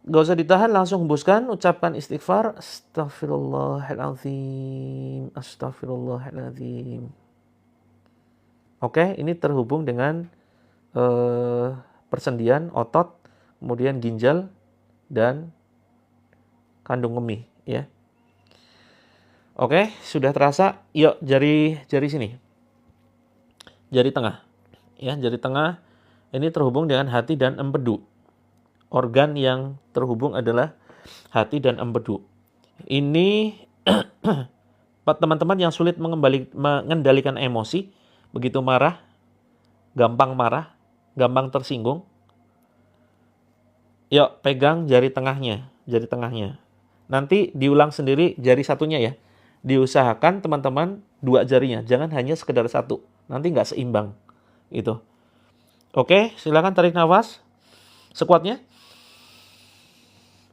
Gak usah ditahan, langsung hembuskan. Ucapkan istighfar. Astaghfirullahaladzim. Astaghfirullahaladzim. Oke, ini terhubung dengan persendian, otot, kemudian ginjal, dan kandung kemih ya. Oke, sudah terasa. Yuk jari sini. Jari tengah. Ya, jari tengah ini terhubung dengan hati dan empedu. Organ yang terhubung adalah hati dan empedu. Ini teman-teman yang sulit mengendalikan emosi, begitu marah, gampang tersinggung. Yuk pegang jari tengahnya. Nanti diulang sendiri jari satunya ya. Diusahakan teman-teman 2 jarinya, jangan hanya sekedar 1. Nanti nggak seimbang. Gitu. Oke, silakan tarik nafas sekuatnya.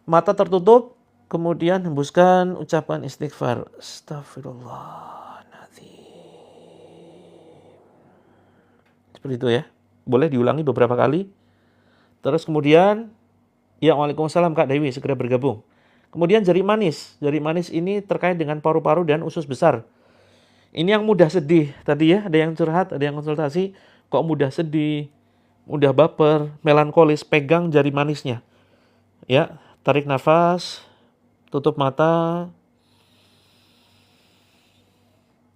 Mata tertutup, Kemudian hembuskan, ucapkan istighfar. Astagfirullahaladzim. Seperti itu ya. Boleh diulangi beberapa kali. Terus kemudian, ya waalaikumsalam Kak Dewi, segera bergabung. Kemudian jari manis. Jari manis ini terkait dengan paru-paru dan usus besar. Ini yang mudah sedih. Tadi ya, ada yang curhat, ada yang konsultasi. Kok mudah sedih, mudah baper, melankolis, pegang jari manisnya. Ya, tarik nafas, tutup mata,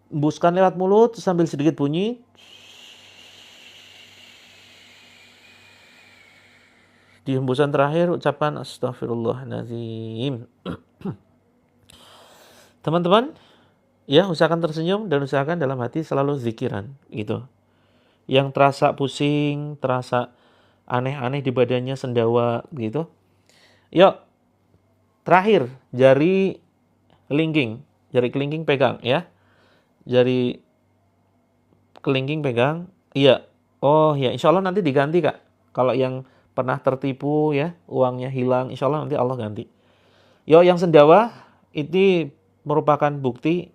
hembuskan lewat mulut sambil sedikit bunyi. Di hembusan terakhir ucapkan astagfirullahaladzim. Teman-teman, ya usahakan tersenyum dan usahakan dalam hati selalu zikiran gitu. Yang terasa pusing, terasa aneh-aneh di badannya, sendawa gitu. Yuk, terakhir jari kelingking pegang ya. Jari kelingking pegang. Iya. Oh ya, insya Allah nanti diganti Kak. Kalau yang pernah tertipu ya, uangnya hilang, insya Allah nanti Allah ganti. Yo, yang sendawa ini merupakan bukti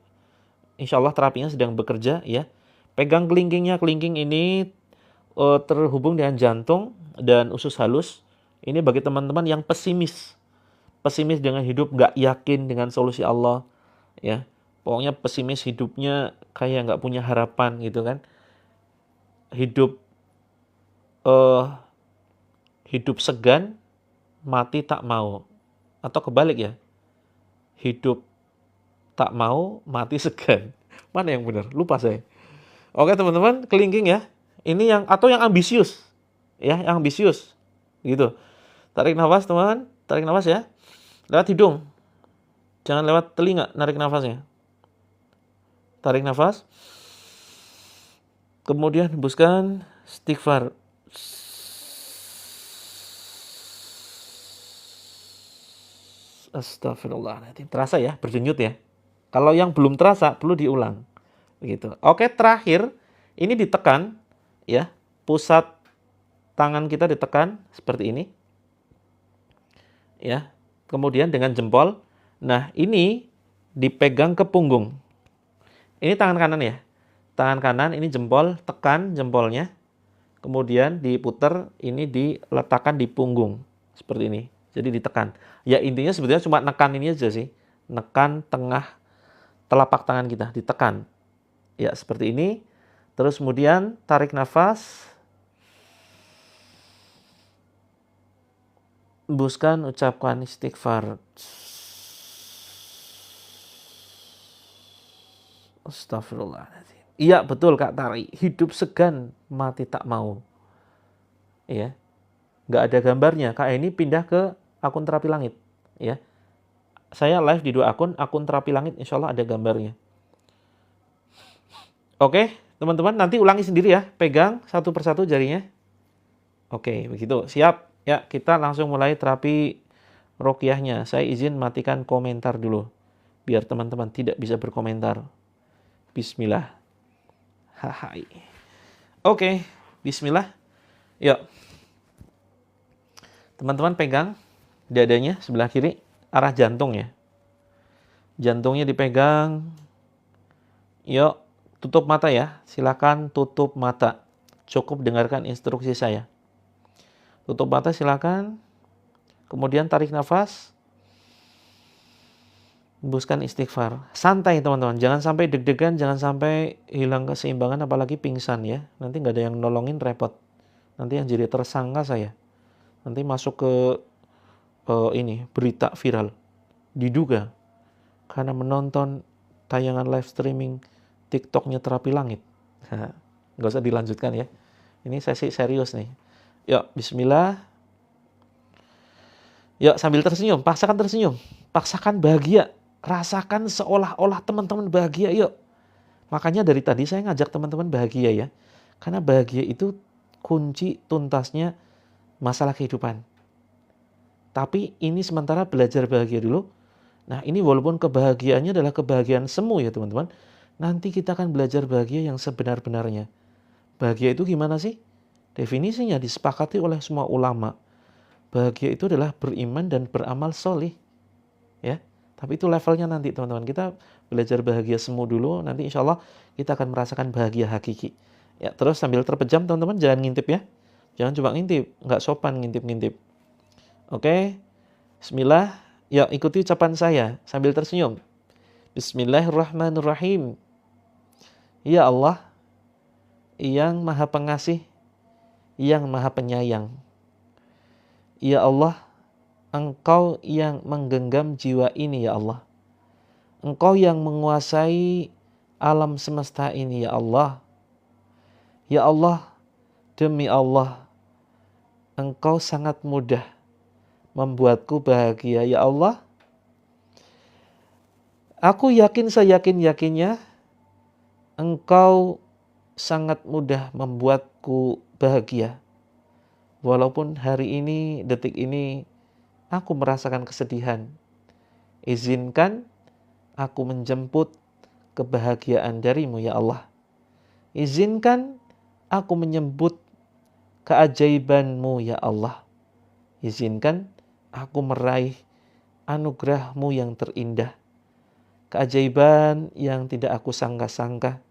insya Allah terapinya sedang bekerja ya. Pegang kelingkingnya, kelingking ini terhubung dengan jantung dan usus halus. Ini bagi teman-teman yang pesimis dengan hidup, nggak yakin dengan solusi Allah ya. Pokoknya pesimis hidupnya kayak nggak punya harapan gitu kan. Hidup segan, mati tak mau. Atau kebalik ya. Hidup tak mau, mati segan. Mana yang benar? Lupa saya. Oke teman-teman, kelingking ya. Ini yang atau yang ambisius. Ya, yang ambisius. Gitu. Tarik nafas teman, tarik nafas ya. Lewat hidung. Jangan lewat telinga narik nafasnya. Tarik nafas. Kemudian hembuskan, istighfar. Astagfirullahaladzim. Terasa ya, berdenyut ya. Kalau yang belum terasa, perlu diulang. Begitu. Oke, terakhir, ini ditekan, ya. Pusat tangan kita ditekan, seperti ini. Ya. Kemudian dengan jempol. Nah, ini dipegang ke punggung. Ini tangan kanan ya. Tangan kanan, ini jempol, tekan jempolnya. Kemudian diputer, ini diletakkan di punggung. Seperti ini. Jadi ditekan. Ya intinya sebetulnya cuma nekan ini aja sih. Nekan tengah telapak tangan kita, ditekan. Ya seperti ini. Terus kemudian tarik nafas. Hembuskan, ucapkan istighfar. Astagfirullahaladzim. Iya betul Kak Tari. Hidup segan, mati tak mau. Ya. Nggak ada gambarnya. Kak ini pindah ke akun Terapi Langit. Ya. Saya live di 2 akun Terapi Langit insya Allah ada gambarnya. Oke, teman-teman nanti ulangi sendiri ya. Pegang satu persatu jarinya. Oke, begitu. Siap. Ya, kita langsung mulai terapi ruqyahnya. Saya izin matikan komentar dulu. Biar teman-teman tidak bisa berkomentar. Bismillah. Hai. Oke, bismillah. Yuk. Teman-teman pegang dadanya sebelah kiri, arah jantung ya. Jantungnya dipegang. Yuk, tutup mata ya. Silakan tutup mata. Cukup dengarkan instruksi saya. Tutup mata silakan. Kemudian tarik nafas. Hembuskan istighfar. Santai teman-teman. Jangan sampai deg-degan, jangan sampai hilang keseimbangan, apalagi pingsan ya. Nanti nggak ada yang nolongin, repot. Nanti yang jadi tersangka saya. Nanti masuk ke ini berita viral. Diduga karena menonton tayangan live streaming TikToknya Terapi Langit. Nggak usah dilanjutkan ya. Ini sesi serius nih. Yuk, bismillah. Yuk, sambil tersenyum. Paksakan tersenyum. Paksakan bahagia. Rasakan seolah-olah teman-teman bahagia. Yuk. Makanya dari tadi saya ngajak teman-teman bahagia ya. Karena bahagia itu kunci tuntasnya masalah kehidupan. Tapi ini sementara belajar bahagia dulu. Nah ini walaupun kebahagiaannya adalah kebahagiaan semu ya teman-teman. Nanti kita akan belajar bahagia yang sebenar-benarnya. Bahagia itu gimana sih? Definisinya disepakati oleh semua ulama. Bahagia itu adalah beriman dan beramal solih. ya. Tapi itu levelnya nanti teman-teman. Kita belajar bahagia semu dulu, nanti insya Allah kita akan merasakan bahagia hakiki. Ya, terus sambil terpejam teman-teman jangan ngintip ya. Jangan coba ngintip, nggak sopan ngintip-ngintip. Oke, bismillah. Ya, ikuti ucapan saya sambil tersenyum. Bismillahirrahmanirrahim. Ya Allah, yang maha pengasih, yang maha penyayang. Ya Allah, Engkau yang menggenggam jiwa ini ya Allah. Engkau yang menguasai alam semesta ini ya Allah. Ya Allah, demi Allah, Engkau sangat mudah membuatku bahagia ya Allah. Aku yakin seyakin-yakinnya Engkau sangat mudah membuatku bahagia. Walaupun hari ini, detik ini, aku merasakan kesedihan. Izinkan aku menjemput kebahagiaan darimu ya Allah. Izinkan aku menyebut keajaibanmu ya Allah. Izinkan aku meraih anugerahmu yang terindah. Keajaiban yang tidak aku sangka-sangka.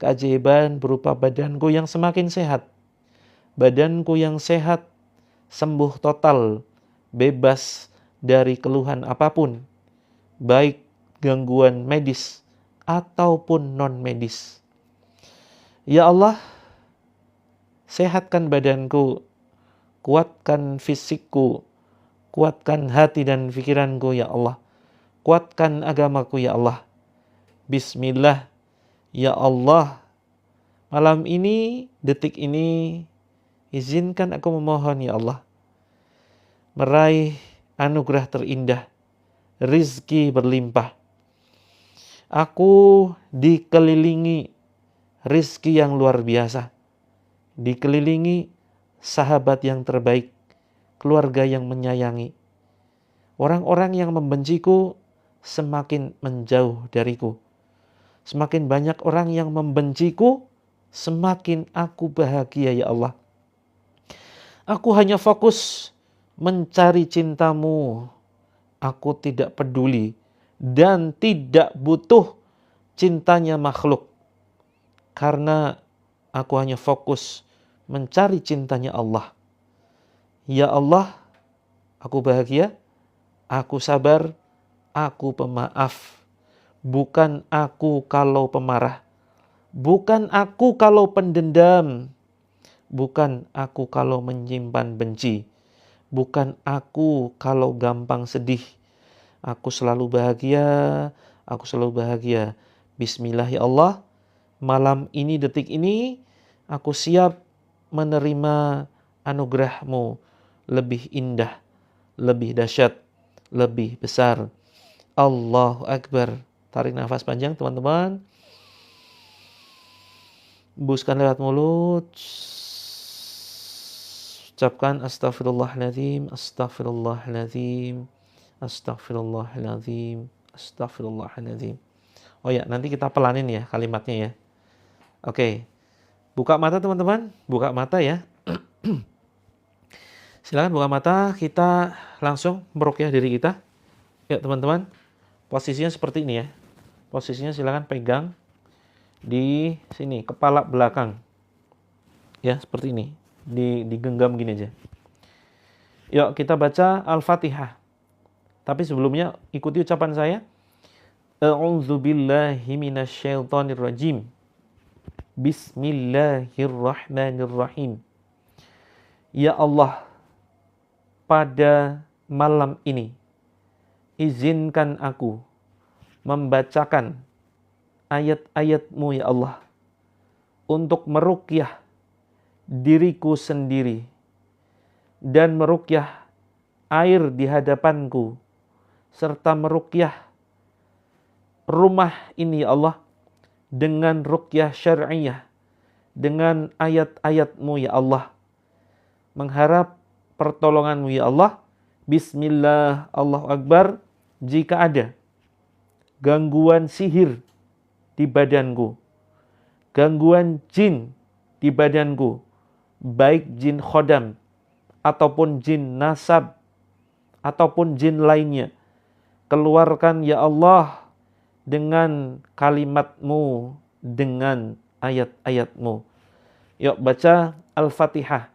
Keajaiban berupa badanku yang semakin sehat. Badanku yang sehat, sembuh total, bebas dari keluhan apapun, baik gangguan medis ataupun non-medis. Ya Allah, sehatkan badanku, kuatkan fisikku, kuatkan hati dan pikiranku ya Allah. Kuatkan agamaku ya Allah. Bismillah, ya Allah. Malam ini, detik ini, izinkan aku memohon ya Allah. Meraih anugerah terindah, rizki berlimpah. Aku dikelilingi rizki yang luar biasa. Dikelilingi sahabat yang terbaik, keluarga yang menyayangi. Orang-orang yang membenciku semakin menjauh dariku. Semakin banyak orang yang membenciku, semakin aku bahagia ya Allah. Aku hanya fokus mencari cintamu. Aku tidak peduli dan tidak butuh cintanya makhluk. Karena aku hanya fokus mencari cintanya Allah. Ya Allah, aku bahagia, aku sabar, aku pemaaf. Bukan aku kalau pemarah. Bukan aku kalau pendendam. Bukan aku kalau menyimpan benci. Bukan aku kalau gampang sedih. Aku selalu bahagia. Aku selalu bahagia. Bismillah ya Allah. Malam ini, detik ini, aku siap menerima anugerahmu lebih indah, lebih dahsyat, lebih besar. Allahu Akbar. Tarik nafas panjang teman-teman. Hembuskan lewat mulut. Ucapkan astaghfirullahaladzim, astaghfirullahaladzim, astaghfirullahaladzim, astaghfirullahaladzim. Oh ya, nanti kita pelanin ya kalimatnya ya. Oke. Buka mata teman-teman, buka mata ya. Silakan buka mata, kita langsung meruqyah diri kita. Ya teman-teman, posisinya seperti ini ya. Posisinya silakan pegang di sini, kepala belakang. Ya, seperti ini. Digenggam gini aja. Yuk kita baca Al-Fatihah. Tapi sebelumnya ikuti ucapan saya. A'udzubillahi minasyaitonirrajim. Bismillahirrahmanirrahim. Ya Allah, pada malam ini izinkan aku membacakan ayat-ayat-Mu ya Allah untuk meruqyah diriku sendiri dan meruqyah air di hadapanku serta meruqyah rumah ini ya Allah dengan ruqyah syar'iyah, dengan ayat-ayat-Mu ya Allah, mengharap pertolongan-Mu ya Allah. Bismillah, Allahu Akbar. Jika ada gangguan sihir di badanku, gangguan jin di badanku, baik jin khodam ataupun jin nasab ataupun jin lainnya, Keluarkan ya Allah dengan kalimat-Mu, dengan ayat-ayat-Mu. Yuk baca Al-Fatihah.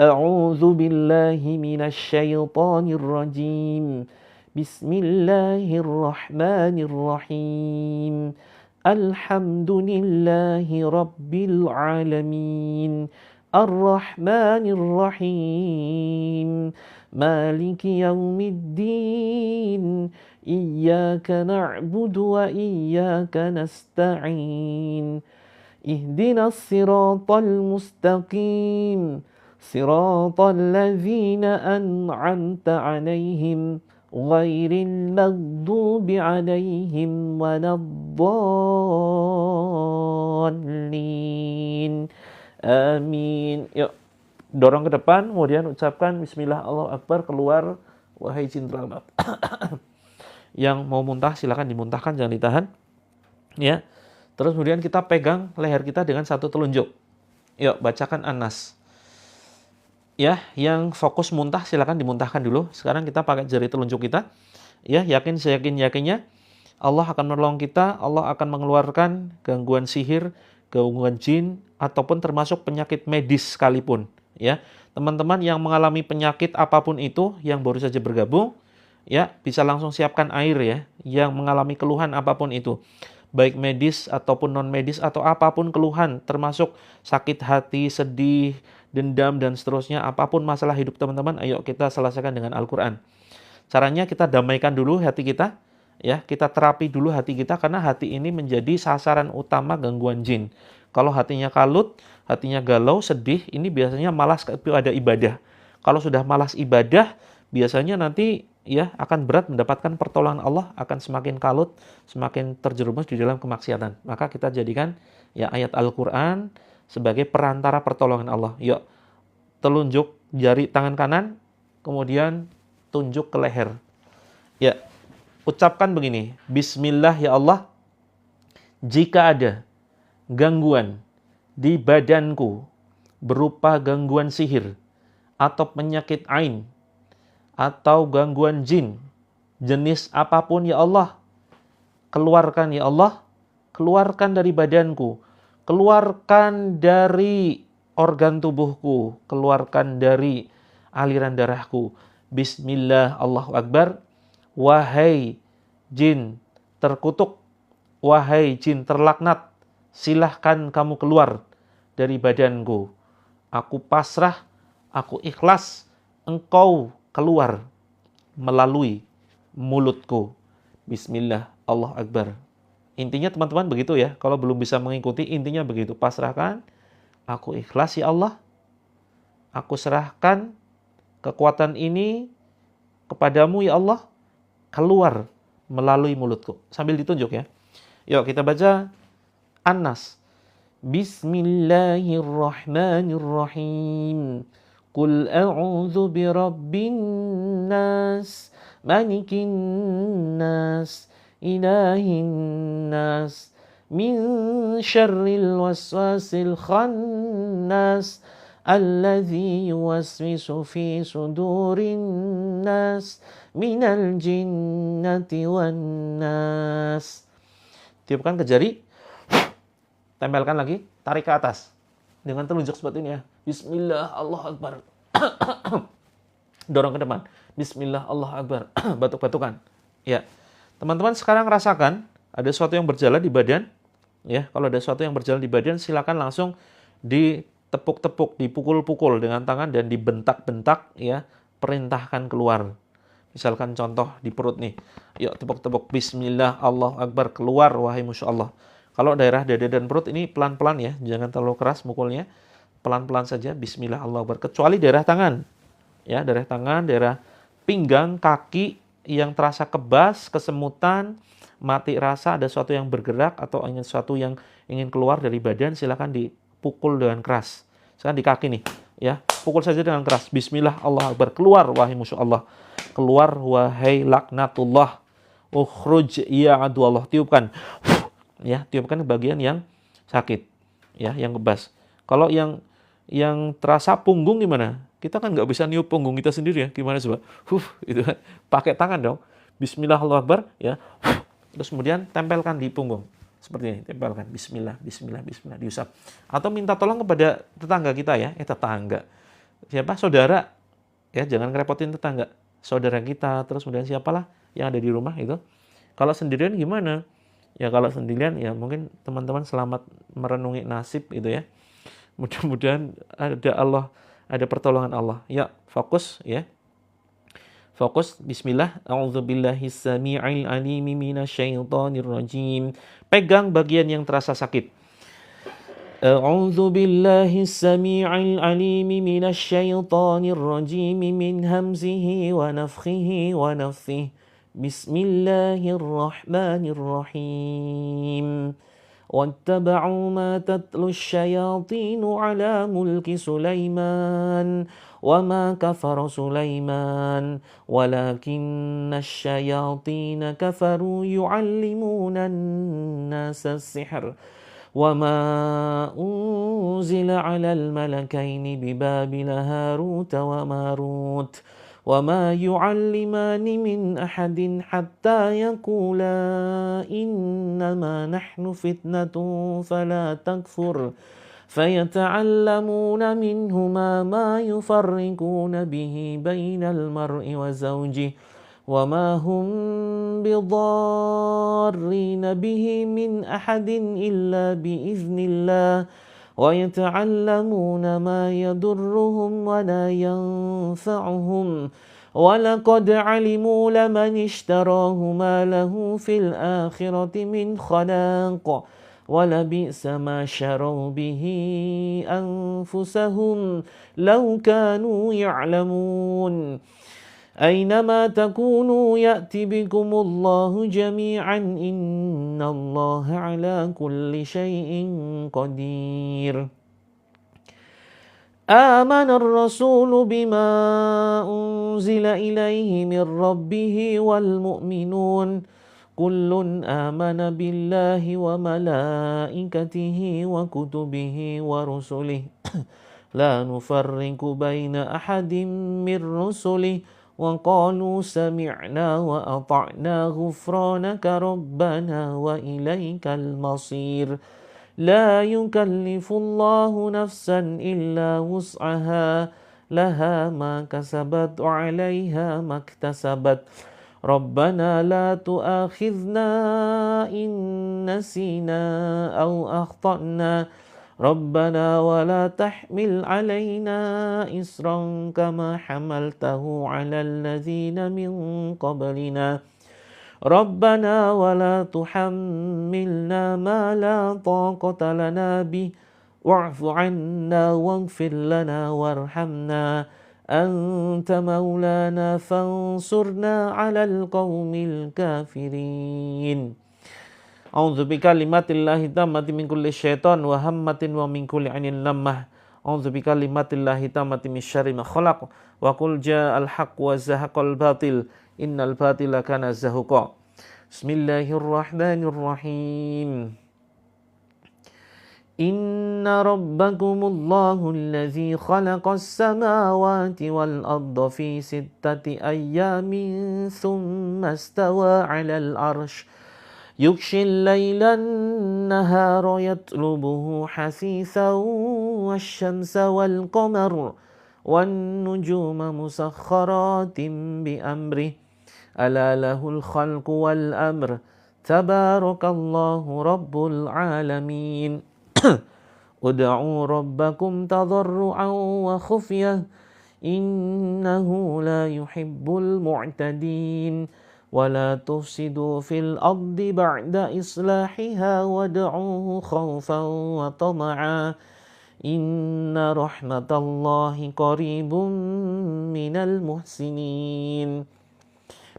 A'udzu billahi minasy syaithanir rajim. Bismillahirrahmanirrahim. Alhamdulillahi rabbil alamin. Ar-Rahmanir Rahim. Maliki yaumiddin. Iyyaka na'budu wa iyyaka nasta'in. Ihdinas siratal mustaqim. Siratal ladzina an'amta 'alaihim ghairil maghdubi 'alaihim waladdallin. Amin. Yuk, dorong ke depan, kemudian ucapkan Bismillah, Allahu Akbar, keluar, wahai jin terlaknat. Yang mau muntah silakan dimuntahkan, jangan ditahan. Ya. Terus kemudian kita pegang leher kita dengan satu telunjuk. Yuk, bacakan An-Nas. Ya, yang fokus muntah silakan dimuntahkan dulu. Sekarang kita pakai jari telunjuk kita. Ya, yakin seyakin-yakinnya Allah akan menolong kita, Allah akan mengeluarkan gangguan sihir, gangguan jin, ataupun termasuk penyakit medis sekalipun. Ya, teman-teman yang mengalami penyakit apapun itu, yang baru saja bergabung, ya bisa langsung siapkan air ya, yang mengalami keluhan apapun itu. Baik medis ataupun non-medis atau apapun keluhan, termasuk sakit hati, sedih, dendam, dan seterusnya, apapun masalah hidup teman-teman, ayo kita selesaikan dengan Al-Quran. Caranya kita damaikan dulu hati kita, ya kita terapi dulu hati kita, karena hati ini menjadi sasaran utama gangguan jin. Kalau hatinya kalut, hatinya galau, sedih, ini biasanya malas kepada ibadah. Kalau sudah malas ibadah, biasanya nanti ya akan berat mendapatkan pertolongan Allah, akan semakin kalut, semakin terjerumus di dalam kemaksiatan. Maka kita jadikan ya ayat Al-Quran sebagai perantara pertolongan Allah. Yuk, telunjuk jari tangan kanan, kemudian tunjuk ke leher. Ya, ucapkan begini, Bismillah ya Allah, jika ada gangguan di badanku berupa gangguan sihir atau penyakit ain atau gangguan jin, jenis apapun ya Allah, keluarkan ya Allah, keluarkan dari badanku, keluarkan dari organ tubuhku, keluarkan dari aliran darahku. Bismillah, Allahu Akbar. Wahai jin terkutuk, wahai jin terlaknat, silahkan kamu keluar dari badanku. Aku pasrah, aku ikhlas, engkau keluar melalui mulutku. Bismillah, Allah Akbar. Intinya teman-teman begitu ya. Kalau belum bisa mengikuti, intinya begitu. Pasrahkan, aku ikhlas ya Allah. Aku serahkan kekuatan ini kepadamu ya Allah. Keluar melalui mulutku. Sambil ditunjuk ya. Yuk kita baca An-Nas. Bismillahirrahmanirrahim. Qul a'udzu birabbin nas, malikin nas, ilahin nas, min syarril waswasil khannas, alladzi yuwaswisu fi sudurin nas, minal jinnati wan nas. Tiupkan ke jari, tempelkan lagi, tarik ke atas dengan telunjuk seperti ini ya. Bismillah, Allah Akbar. Dorong ke depan. Bismillah, Allah Akbar. Batuk-batukan. Ya. Teman-teman sekarang rasakan ada sesuatu yang berjalan di badan. Ya, kalau ada sesuatu yang berjalan di badan, silakan langsung ditepuk-tepuk, dipukul-pukul dengan tangan dan dibentak-bentak ya, perintahkan keluar. Misalkan contoh di perut nih. Yuk tepuk-tepuk. Bismillah, Allah Akbar. Keluar wahai musuh Allah. Kalau daerah dada dan perut ini pelan-pelan ya, jangan terlalu keras mukulnya. Pelan-pelan saja, Bismillah, Allah Akbar. Kecuali daerah tangan. Ya, daerah tangan, daerah pinggang, kaki yang terasa kebas, kesemutan, mati rasa, ada sesuatu yang bergerak atau ingin sesuatu yang ingin keluar dari badan, silakan dipukul dengan keras. Sekarang di kaki nih, ya, pukul saja dengan keras. Bismillah, Allah Akbar. Keluar wahai musuh Allah. Keluar wahai laknatullah. Ukhruj ya adu Allah. Tiupkan. Ya, tiupkan bagian yang sakit. Ya, yang kebas. Kalau yang terasa punggung gimana? Kita kan nggak bisa niup punggung kita sendiri ya. Gimana coba? Itu kan pakai tangan dong. Bismillah Allahu Akbar, ya. Terus kemudian tempelkan di punggung. Seperti ini, tempelkan bismillah, bismillah, bismillah, diusap. Atau minta tolong kepada tetangga kita ya, tetangga. Siapa? Saudara. Ya, jangan ngerepotin tetangga. Saudara kita, terus kemudian siapalah yang ada di rumah itu. Kalau sendirian gimana? Ya kalau sendirian ya mungkin teman-teman selamat merenungi nasib gitu ya. Mudah-mudahan ada pertolongan Allah. Ya, fokus ya. Fokus, bismillah, a'udzubillahis samii'il 'aliim minasyaitonir rajim. Pegang bagian yang terasa sakit. A'udzubillahis samii'il 'aliim minasyaitonir rajim min hamzihi wa nafthihi wa nafthihi. Bismillahirrahmanirrahim. واتبعوا ما تتلو الشياطين على ملك سليمان وما كفر سليمان ولكن الشياطين كفروا يعلمون الناس السحر وما أنزل على الملكين ببابل هاروت وماروت وما يعلمان من أحد حتى يقولا إنما نحن فتنة فلا تكفر فيتعلمون منهما ما يفرقون به بين المرء وزوجه وما هم بضارين به من أحد إلا بإذن الله ويتعلمون ما يضرهم ولا ينفعهم ولقد علموا لمن اشتراه ما له في الآخرة من خلاق ولبئس ما شروا به أنفسهم لو كانوا يعلمون أينما تكونوا يأت بكم الله جميعا إن الله على كل شيء قدير آمن الرسول بما أنزل إليه من ربه والمؤمنون كل آمن بالله وملائكته وكتبه ورسله لا نفرق بين أحد من رسله وقالوا سمعنا وأطعنا غفرانك ربنا وإليك المصير لا يكلف الله نفسا إلا وسعها لها ما كسبت وعليها ما اكتسبت ربنا لا تؤاخذنا إن نسينا أو أخطأنا ربنا ولا تحمل علينا إصرا كما حملته على الذين من قبلنا ربنا ولا تحملنا ما لا طاقة لنا به واعف عنا واغفر لنا وارحمنا أنت مولانا فانصرنا على القوم الكافرين أعوذ بكلمات الله التامة من كل شيطان وهمة ومن كل عين لمة أعوذ بكلمات الله التامة من شر ما خلق وقل جاء الحق وزهق الباطل إن الباطل كان زهوقا بسم الله الرحمن الرحيم إن ربكم الله الذي خلق السماوات والأرض في 6 أيام ثم استوى على العرش يغشي الليل النهار يطلبه حثيثا والشمس والقمر والنجوم مسخرات بأمره ألا له الخلق والأمر تبارك الله رب العالمين ادعوا ربكم تضرعا وخفية إنه لا يحب المعتدين ولا تفسدوا في الأرض بعد إصلاحها وادعوه خوفا وطمعا إن رحمة الله قريب من المحسنين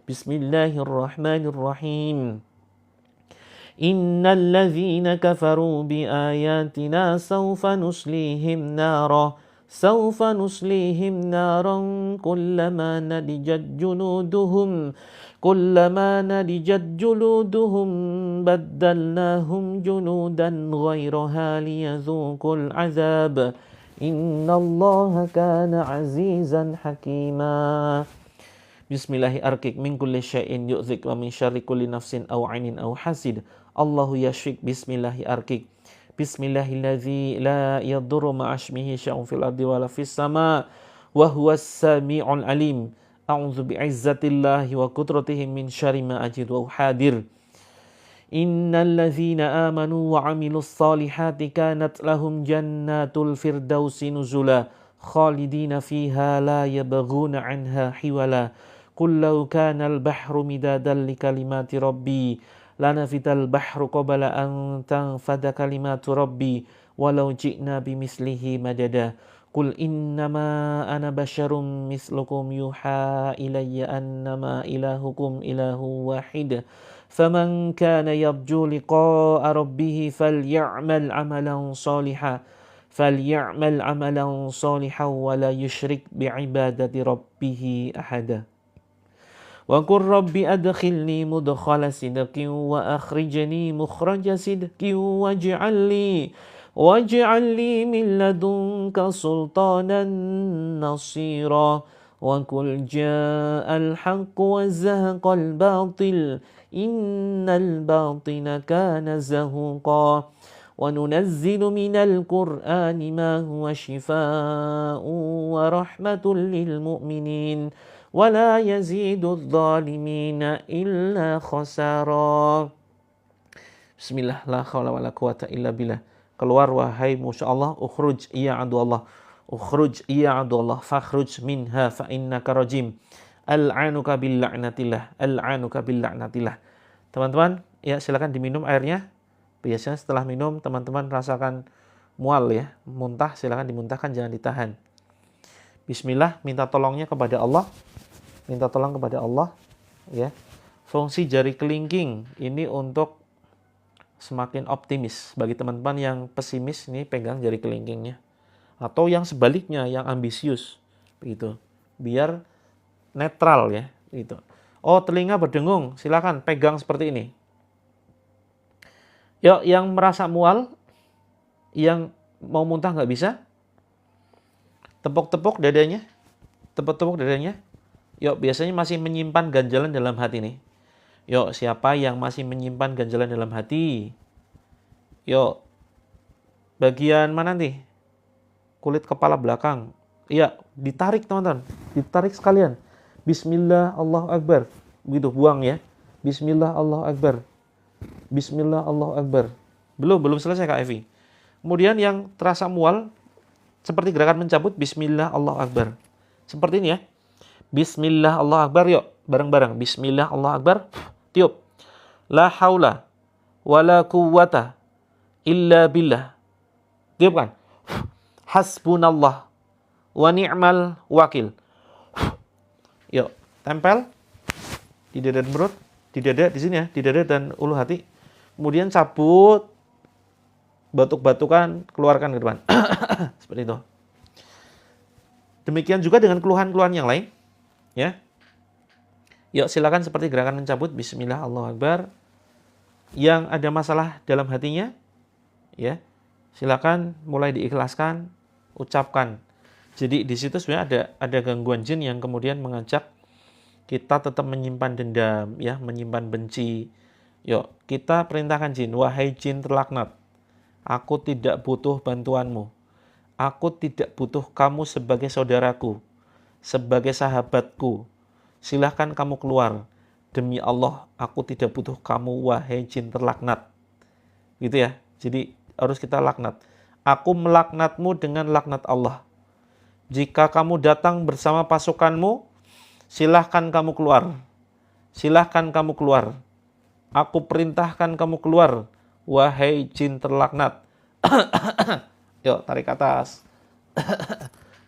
بسم الله الرحمن الرحيم إن الذين كفروا بآياتنا سوف نصليهم نارا كلما نضجت جلودهم بدلناهم جلودا غيرها ليذوقوا العذاب إن الله كان عزيزا حكيما Bismillahi arkik min kulli syai'in yu'dzik wa min syarri kulli nafsin aw 'ainin aw hasid. Allahu yashfik bismillahi arkik. Bismillahilladzi la yadurru ma'asmihi syai'un fil ardi wala fis sama' wa huwas sami'ul alim. A'udzu bi'izzatillahi wa qudratihi min syarri ma ajidu wa hadir. Innal ladzina amanu wa 'amilus solihati kanat lahum jannatul firdausi nuzula khalidina fiha la yabghuna 'anha hiwala. Qul law kana al-bahru midadan li kalimati rabbi lanafital bahru qabla an tanfada kalimatu rabbi walau ji'na bimislihi madada. Qul innama ana basyarum mislukum yuha ilayya annama ilahukum ilahu wahid. Faman kana yarju liqa'a rabbih faly'amal 'amalan shalihan wa la yusyrik bi'ibadati rabbih ahada. Wa qur rabbi adkhilni mudkhala sidqin wa akhrijni mukhraja sidqin waj'al li min ladunka sultanan nasira. Wa qul ja'al haqq wa zahaqal batil innal batila kana zahuqa. Wa nunazzilu minal qur'ani ma huwa shifaa'un wa rahmatun lil mu'minin. Wala yazidudz zalimina illa khasara. Bismillah, la haula wala quwata illa billah. Keluar wahai Masya Allah, ukhruj ya adullah. Ukhruj ya adullah, fakhruj minha fa innaka rajim. Al'anuka bil la'natillah, al'anuka bil la'natillah. Teman-teman, ya silakan diminum airnya. Biasanya setelah minum teman-teman rasakan mual ya, muntah, silakan dimuntahkan, jangan ditahan. Bismillah, minta tolongnya kepada Allah. Minta tolong kepada Allah ya. Fungsi jari kelingking ini untuk semakin optimis. Bagi teman-teman yang pesimis ini pegang jari kelingkingnya. Atau yang sebaliknya yang ambisius begitu. Biar netral ya gitu. Oh, telinga berdengung, silakan pegang seperti ini. Yuk, yang merasa mual, yang mau muntah nggak bisa, tepuk-tepuk dadanya. Tepuk-tepuk dadanya. Yuk, biasanya masih menyimpan ganjalan dalam hati nih. Yuk, siapa yang masih menyimpan ganjalan dalam hati? Yuk, bagian mana nih? Kulit kepala belakang. Iya, ditarik teman-teman. Ditarik sekalian. Bismillah, Allahu Akbar. Begitu, buang ya. Bismillah, Allahu Akbar. Bismillah, Allahu Akbar. Belum selesai Kak Evi. Kemudian yang terasa mual, seperti gerakan mencabut, Bismillah, Allahu Akbar. Seperti ini ya. Bismillah, Allahu Akbar, yuk. Bareng-bareng. Bismillah, Allahu Akbar. Tiup. La haula wala quwwata illa billah. Tiup kan. Hasbunallah wa ni'mal wakil. Yuk, tempel di dada dan perut, di dada di sini ya, di dada dan ulu hati. Kemudian cabut, batuk-batukan, keluarkan ke depan. Seperti itu. Demikian juga dengan keluhan-keluhan yang lain, ya. Yuk, silakan seperti gerakan mencabut. Bismillah, Allahu Akbar. Yang ada masalah dalam hatinya, ya, silakan mulai diikhlaskan, ucapkan. Jadi di situ sebenarnya ada gangguan jin yang kemudian mengajak kita tetap menyimpan dendam, ya, menyimpan benci. Yuk, kita perintahkan jin, wahai jin terlaknat, aku tidak butuh bantuanmu. Aku tidak butuh kamu sebagai saudaraku, sebagai sahabatku. Silahkan kamu keluar. Demi Allah, aku tidak butuh kamu, wahai jin terlaknat. Gitu ya. Jadi harus kita laknat. Aku melaknatmu dengan laknat Allah. Jika kamu datang bersama pasukanmu, silahkan kamu keluar. Silahkan kamu keluar. Aku perintahkan kamu keluar, wahai jin terlaknat. Yuk, tarik ke atas.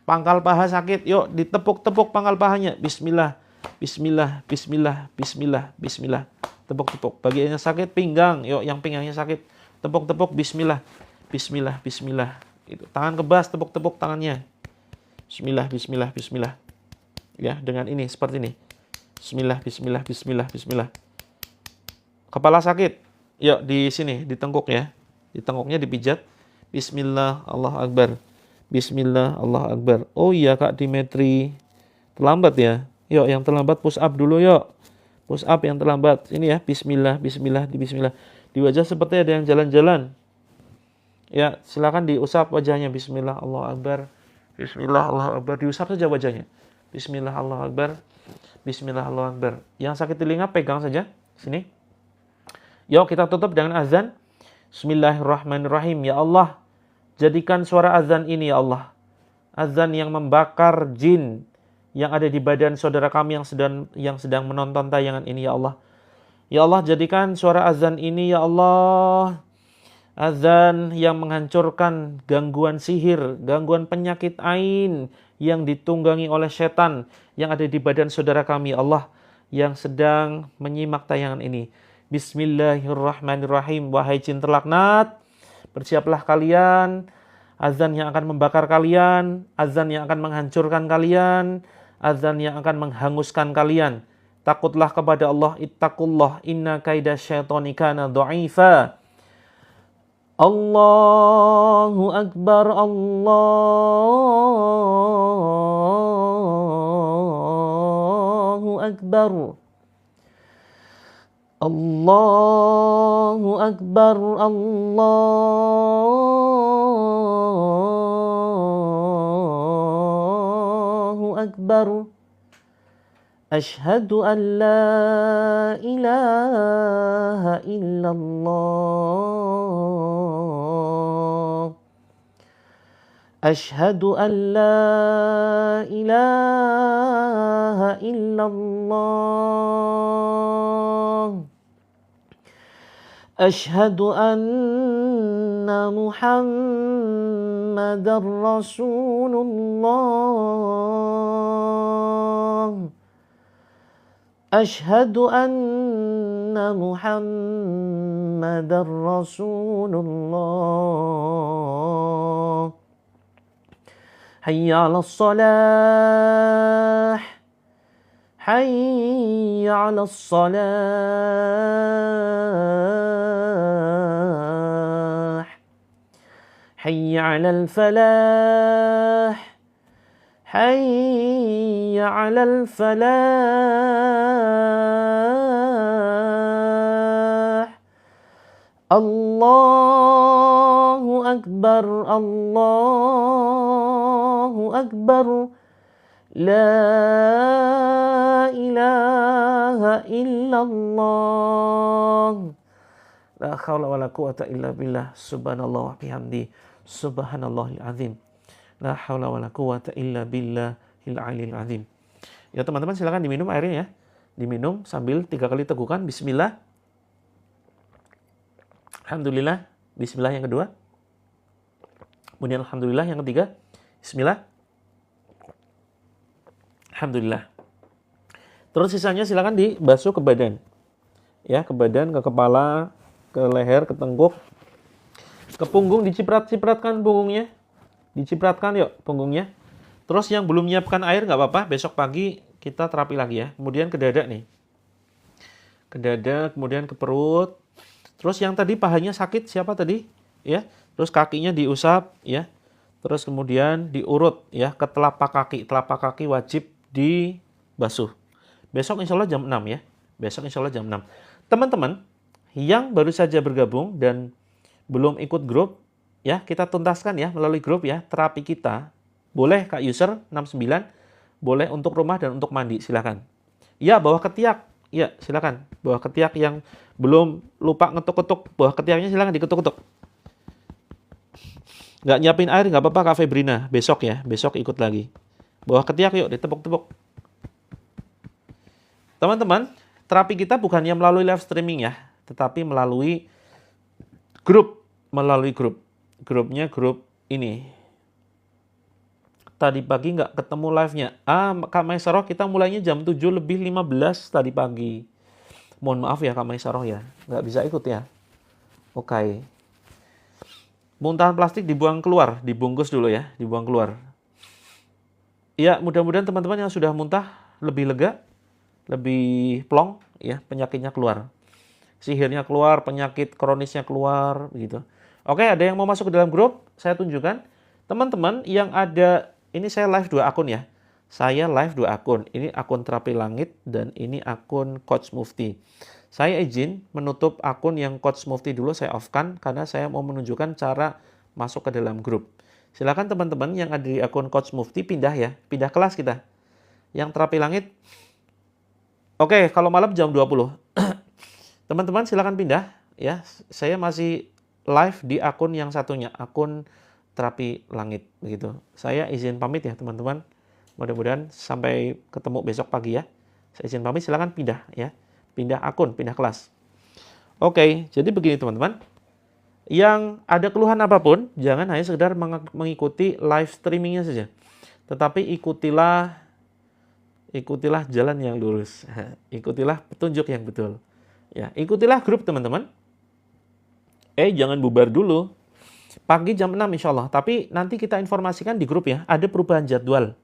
Pangkal paha sakit, yuk ditepuk-tepuk pangkal pahanya. Bismillah, bismillah, bismillah, bismillah, bismillah. Tepuk-tepuk. Bagiannya sakit, pinggang. Yuk, yang pinggangnya sakit, tepuk-tepuk. Bismillah, bismillah, bismillah. Itu. Tangan kebas, tepuk-tepuk tangannya. Bismillah, bismillah, bismillah. Ya, dengan ini, seperti ini. Bismillah, bismillah, bismillah, bismillah. Kepala sakit, yuk di sini, di tengkuk ya. Di tengkuknya dipijat. Bismillah, Allahu Akbar. Bismillah, Allahu Akbar. Oh iya Kak Dimetri, terlambat ya. Yuk, yang terlambat push up dulu yuk. Push up yang terlambat. Ini ya, bismillah, bismillah, di bismillah. Di wajah seperti ada yang jalan-jalan. Ya, silakan diusap wajahnya. Bismillah, Allahu Akbar. Bismillah, Allahu Akbar. Diusap saja wajahnya. Bismillah, Allahu Akbar. Bismillah, Allahu Akbar. Yang sakit telinga pegang saja. Sini. Yuk, kita tutup dengan azan. Bismillahirrahmanirrahim. Ya Allah, jadikan suara azan ini ya Allah. Azan yang membakar jin yang ada di badan saudara kami yang sedang menonton tayangan ini ya Allah. Ya Allah, jadikan suara azan ini ya Allah azan yang menghancurkan gangguan sihir, gangguan penyakit ain yang ditunggangi oleh setan yang ada di badan saudara kami ya Allah yang sedang menyimak tayangan ini. Bismillahirrahmanirrahim. Wahai jin terlaknat, bersiaplah kalian. Azan yang akan membakar kalian, azan yang akan menghancurkan kalian, azan yang akan menghanguskan kalian. Takutlah kepada Allah, ittaqullah, inna kaida syaitani kana dha'ifa. Allahu Akbar, Allahu Akbar. Allahu Akbar, Allahu Akbar. Ashhadu an la ilaha illallah. Ashhadu an la ilaha illallah. Ashhadu anna Muhammadar Rasulullah. Ashhadu anna Muhammadar Rasulullah. Hayya 'alas salah. Hayya 'alas salah. Hayya 'alal falah. Hayya 'alal falah. Allahu Akbar, Allahu Akbar. La ilaha illallah. La haula wala quwata illa billah. Subhanallah wa bihamdi. Subhanallahil azim. La haula wala quwata illa billahil aliyil azim. Ya teman-teman, silakan diminum airnya ya. Diminum sambil 3 kali tegukan bismillah. Alhamdulillah. Bismillah yang kedua. Kemudian alhamdulillah yang ketiga. Bismillah. Alhamdulillah. Terus sisanya silakan dibasuh ke badan. Ya, ke badan, ke kepala, ke leher, ke tengkuk, ke punggung, diciprat-cipratkan punggungnya. Dicipratkan yuk punggungnya. Terus yang belum menyiapkan air nggak apa-apa, besok pagi kita terapi lagi ya. Kemudian ke dada nih. Ke dada, kemudian ke perut. Terus yang tadi pahanya sakit siapa tadi? Ya. Terus kakinya diusap ya. Terus kemudian diurut ya ke telapak kaki. Telapak kaki wajib dibasuh. Besok insya Allah jam 6 ya. Besok insya Allah jam 6. Teman-teman yang baru saja bergabung dan belum ikut grup, ya kita tuntaskan ya melalui grup ya terapi kita. Boleh Kak User 69, boleh untuk rumah dan untuk mandi, silakan. Ya, bawah ketiak. Ya, silakan. Bawah ketiak yang belum lupa ngetuk-ketuk, bawah ketiaknya silakan diketuk-ketuk. Nggak nyiapin air nggak apa-apa Kak Febrina, besok ya, besok ikut lagi. Bawah ketiak yuk ditepuk-tepuk. Teman-teman, terapi kita bukannya melalui live streaming ya, tetapi melalui grup. Grupnya grup ini. Tadi pagi nggak ketemu live-nya. Kak Maisaroh kita mulainya jam 7 lebih 15 tadi pagi. Mohon maaf ya Kak Maisaroh ya, nggak bisa ikut ya. Oke. Muntahan plastik dibuang keluar, dibungkus dulu ya, dibuang keluar. Ya, mudah-mudahan teman-teman yang sudah muntah lebih lega, lebih plong ya, penyakitnya keluar. Sihirnya keluar, penyakit kronisnya keluar begitu. Oke, ada yang mau masuk ke dalam grup? Saya tunjukkan. Teman-teman yang ada, ini saya live 2 akun ya. Saya live 2 akun. Ini akun Terapi Langit dan ini akun Coach Mufti. Saya izin menutup akun yang Coach Mufti dulu, saya off-kan karena saya mau menunjukkan cara masuk ke dalam grup. Silakan teman-teman yang ada di akun Coach Mufti pindah ya, pindah kelas kita. Yang Terapi Langit, oke, kalau malam jam 20. Teman-teman silakan pindah ya. Saya masih live di akun yang satunya, akun Terapi Langit begitu. Saya izin pamit ya teman-teman. Mudah-mudahan sampai ketemu besok pagi ya. Saya izin pamit, silakan pindah ya. Pindah akun, pindah kelas. Oke, jadi begini teman-teman. Yang ada keluhan apapun, jangan hanya sekedar mengikuti live streamingnya saja. Tetapi ikutilah jalan yang lurus. Ikutilah petunjuk yang betul. Ya, ikutilah grup teman-teman. Jangan bubar dulu. Pagi jam 6 insya Allah. Tapi nanti kita informasikan di grup ya. Ada perubahan jadwal.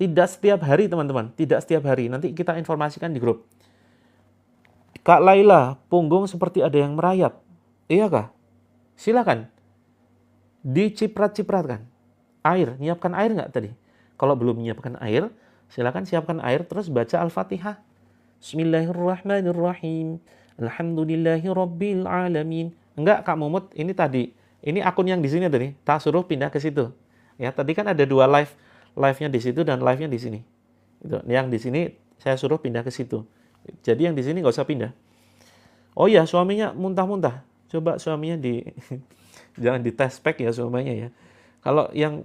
Tidak setiap hari teman-teman. Tidak setiap hari. Nanti kita informasikan di grup. Kak Laila, punggung seperti ada yang merayap. Iya kah? Silakan. Diciprat-cipratkan. Air. Nyiapkan air nggak tadi? Kalau belum menyiapkan air, silakan siapkan air. Terus baca Al-Fatihah. Bismillahirrahmanirrahim. Alhamdulillahirabbil alamin. Enggak Kak Mumut, ini tadi. Ini akun yang di sini tadi. Tak suruh pindah ke situ. Ya, tadi kan ada 2 live-nya di situ dan live-nya di sini. Itu. Yang di sini saya suruh pindah ke situ. Jadi yang di sini nggak usah pindah. Oh iya, suaminya muntah-muntah. Coba suaminya jangan dites pack ya suaminya ya. Kalau yang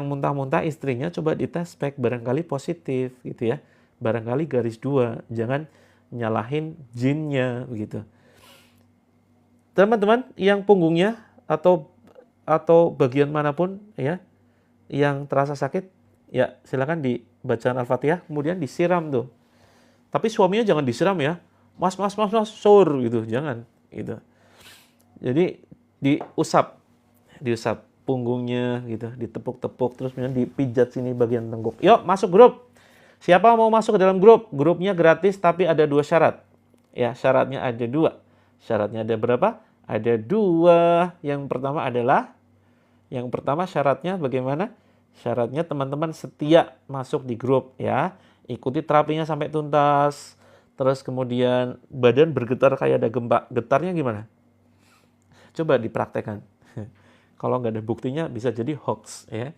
muntah-muntah istrinya coba dites pack, barangkali positif gitu ya. Barangkali garis 2, jangan nyalahin jinnya begitu. Teman-teman yang punggungnya atau bagian manapun ya yang terasa sakit, ya silakan dibacaan Al-Fatihah kemudian disiram tuh. Tapi suaminya jangan disiram ya. Mas, sur gitu, jangan gitu. Jadi diusap punggungnya gitu, ditepuk-tepuk terus kemudian dipijat sini bagian tengkuk. Yuk, masuk grup. Siapa mau masuk ke dalam grup? Grupnya gratis tapi ada 2 syarat. Ya, syaratnya ada 2. Syaratnya ada berapa? Ada 2. Yang pertama syaratnya bagaimana? Syaratnya teman-teman setia masuk di grup ya. Ikuti terapinya sampai tuntas. Terus kemudian badan bergetar kayak ada gempa. Getarnya gimana? Coba dipraktekkan. Kalau nggak ada buktinya bisa jadi hoax ya.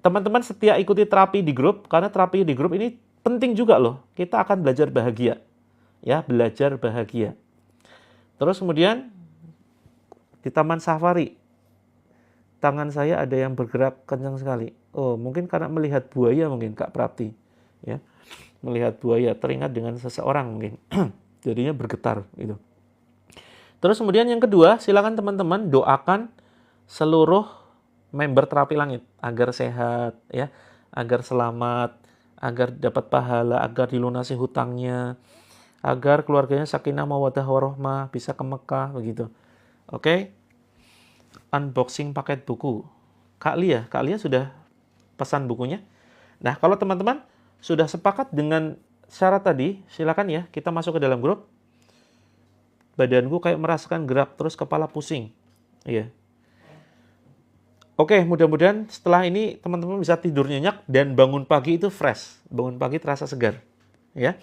Teman-teman setia ikuti terapi di grup, karena terapi di grup ini penting juga loh. Kita akan belajar bahagia. Ya, belajar bahagia. Terus kemudian di Taman Safari, tangan saya ada yang bergerak kencang sekali. Oh, mungkin karena melihat buaya mungkin Kak Prapti. Ya, melihat buaya, teringat dengan seseorang mungkin. Jadinya bergetar gitu. Terus kemudian yang kedua, silakan teman-teman doakan seluruh member Terapi Langit agar sehat ya, agar selamat, agar dapat pahala, agar dilunasi hutangnya, agar keluarganya sakinah mawaddah warahmah, bisa ke Mekah begitu. Oke. Unboxing paket buku. Kak Lia sudah pesan bukunya. Nah, kalau teman-teman sudah sepakat dengan syarat tadi, silakan ya kita masuk ke dalam grup. Badanku kayak merasakan gerak, terus kepala pusing. Iya. Oke, mudah-mudahan setelah ini teman-teman bisa tidur nyenyak dan bangun pagi itu fresh. Bangun pagi terasa segar. Ya.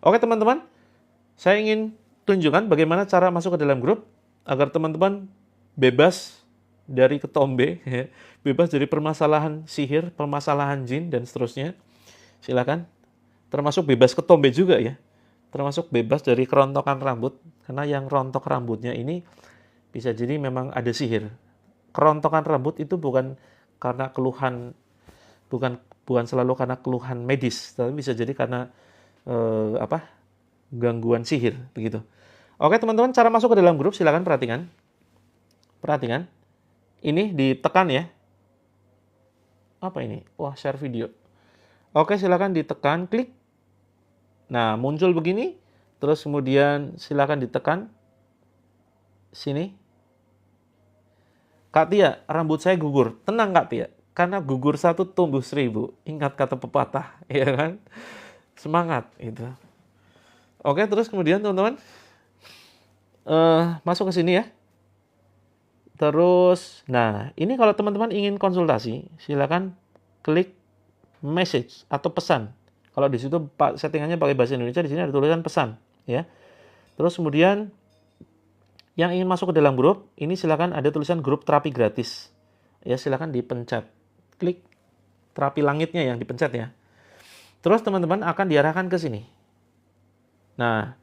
Oke teman-teman, saya ingin tunjukkan bagaimana cara masuk ke dalam grup agar teman-teman bebas dari ketombe, ya. Bebas dari permasalahan sihir, permasalahan jin, dan seterusnya. Silakan. Termasuk bebas ketombe juga ya. Termasuk bebas dari kerontokan rambut, karena yang rontok rambutnya ini bisa jadi memang ada sihir. Kerontokan rambut itu bukan karena keluhan, bukan selalu karena keluhan medis, tapi bisa jadi karena gangguan sihir begitu. Oke teman-teman, cara masuk ke dalam grup silakan perhatikan. Ini ditekan ya. Apa ini? Wah, share video. Oke, silakan ditekan, klik. Nah, muncul begini, terus kemudian silakan ditekan sini. Kak Tia, rambut saya gugur. Tenang Kak Tia, karena gugur 1 tumbuh 1000. Ingat kata pepatah, ya kan? Semangat itu. Oke, terus kemudian teman-teman masuk ke sini ya. Terus, nah ini kalau teman-teman ingin konsultasi, silakan klik message atau pesan. Kalau di situ settingannya pakai bahasa Indonesia, di sini ada tulisan pesan, ya. Terus kemudian yang ingin masuk ke dalam grup, ini silakan ada tulisan grup terapi gratis. Ya, silakan dipencet. Klik terapi langitnya yang dipencet ya. Terus teman-teman akan diarahkan ke sini. Nah,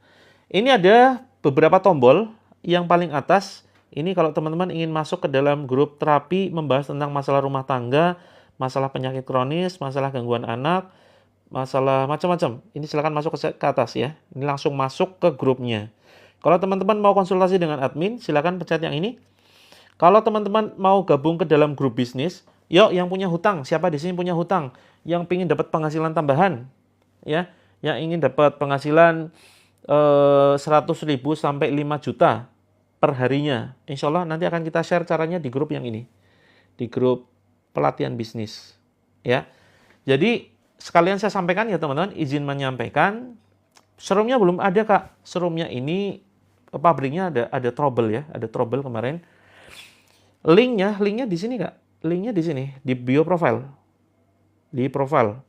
ini ada beberapa tombol. Yang paling atas, ini kalau teman-teman ingin masuk ke dalam grup terapi membahas tentang masalah rumah tangga, masalah penyakit kronis, masalah gangguan anak, masalah macam-macam. Ini silakan masuk ke atas ya. Ini langsung masuk ke grupnya. Kalau teman-teman mau konsultasi dengan admin, silakan pencet yang ini. Kalau teman-teman mau gabung ke dalam grup bisnis, yuk yang punya hutang, siapa di sini punya hutang? Yang ingin dapat penghasilan tambahan, ya, yang ingin dapat penghasilan 100.000 sampai 5 juta per harinya. Insya Allah nanti akan kita share caranya di grup yang ini, di grup pelatihan bisnis, ya. Jadi sekalian saya sampaikan ya teman-teman, izin menyampaikan. Serumnya belum ada Kak. Serumnya ini pabriknya ada trouble ya, ada trouble kemarin. Linknya di sini Kak. Linknya di sini di bio profile. Di profile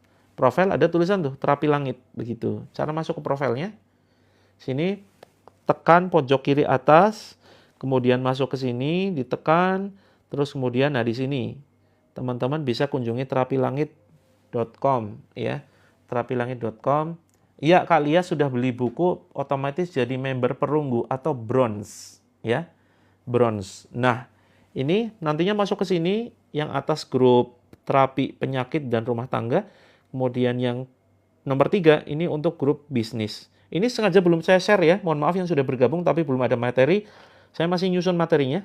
ada tulisan tuh terapi langit begitu. Cara masuk ke profilnya. Sini tekan pojok kiri atas, kemudian masuk ke sini, ditekan, terus kemudian nah di sini teman-teman bisa kunjungi terapilangit.com ya. terapilangit.com. Ya, kalian sudah beli buku otomatis jadi member perunggu atau bronze ya. Bronze. Nah, ini nantinya masuk ke sini yang atas grup terapi penyakit dan rumah tangga. Kemudian yang nomor 3 ini untuk grup bisnis. Ini sengaja belum saya share ya. Mohon maaf yang sudah bergabung tapi belum ada materi. Saya masih nyusun materinya.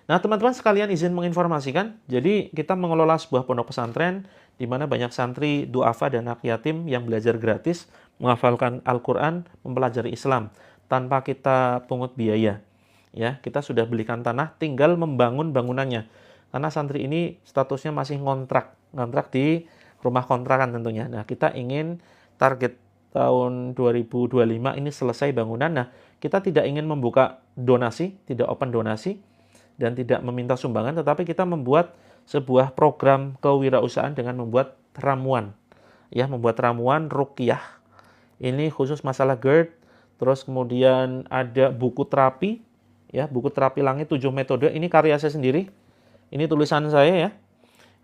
Nah, teman-teman sekalian izin menginformasikan. Jadi kita mengelola sebuah pondok pesantren di mana banyak santri, duafa dan anak yatim yang belajar gratis, menghafalkan Al-Qur'an, mempelajari Islam tanpa kita pungut biaya. Ya, kita sudah belikan tanah, tinggal membangun bangunannya. Karena santri ini statusnya masih ngontrak di rumah kontrakan tentunya. Nah, kita ingin target tahun 2025 ini selesai bangunan. Nah, kita tidak ingin membuka donasi, tidak open donasi, dan tidak meminta sumbangan, tetapi kita membuat sebuah program kewirausahaan dengan membuat ramuan. Ya, membuat ramuan ruqyah. Ini khusus masalah GERD, terus kemudian ada buku terapi, ya, buku terapi langit 7 metode. Ini karya saya sendiri. Ini tulisan saya ya.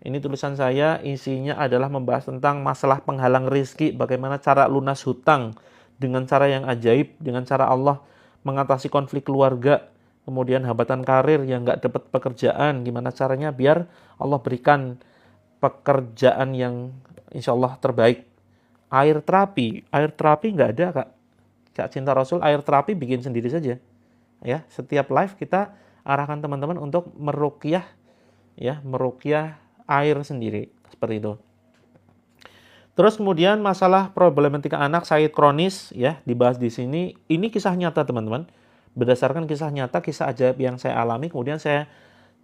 Ini tulisan saya, isinya adalah membahas tentang masalah penghalang rizki, bagaimana cara lunas hutang dengan cara yang ajaib, dengan cara Allah mengatasi konflik keluarga, kemudian hambatan karir yang nggak dapat pekerjaan, gimana caranya biar Allah berikan pekerjaan yang insya Allah terbaik. Air terapi nggak ada Kak Cinta Rasul, air terapi bikin sendiri saja. Ya, setiap live kita arahkan teman-teman untuk meruqyah ya, meruqyah air sendiri seperti itu. Terus kemudian masalah problematika anak sakit kronis ya dibahas di sini. Ini kisah nyata teman-teman. Berdasarkan kisah nyata, kisah ajaib yang saya alami, kemudian saya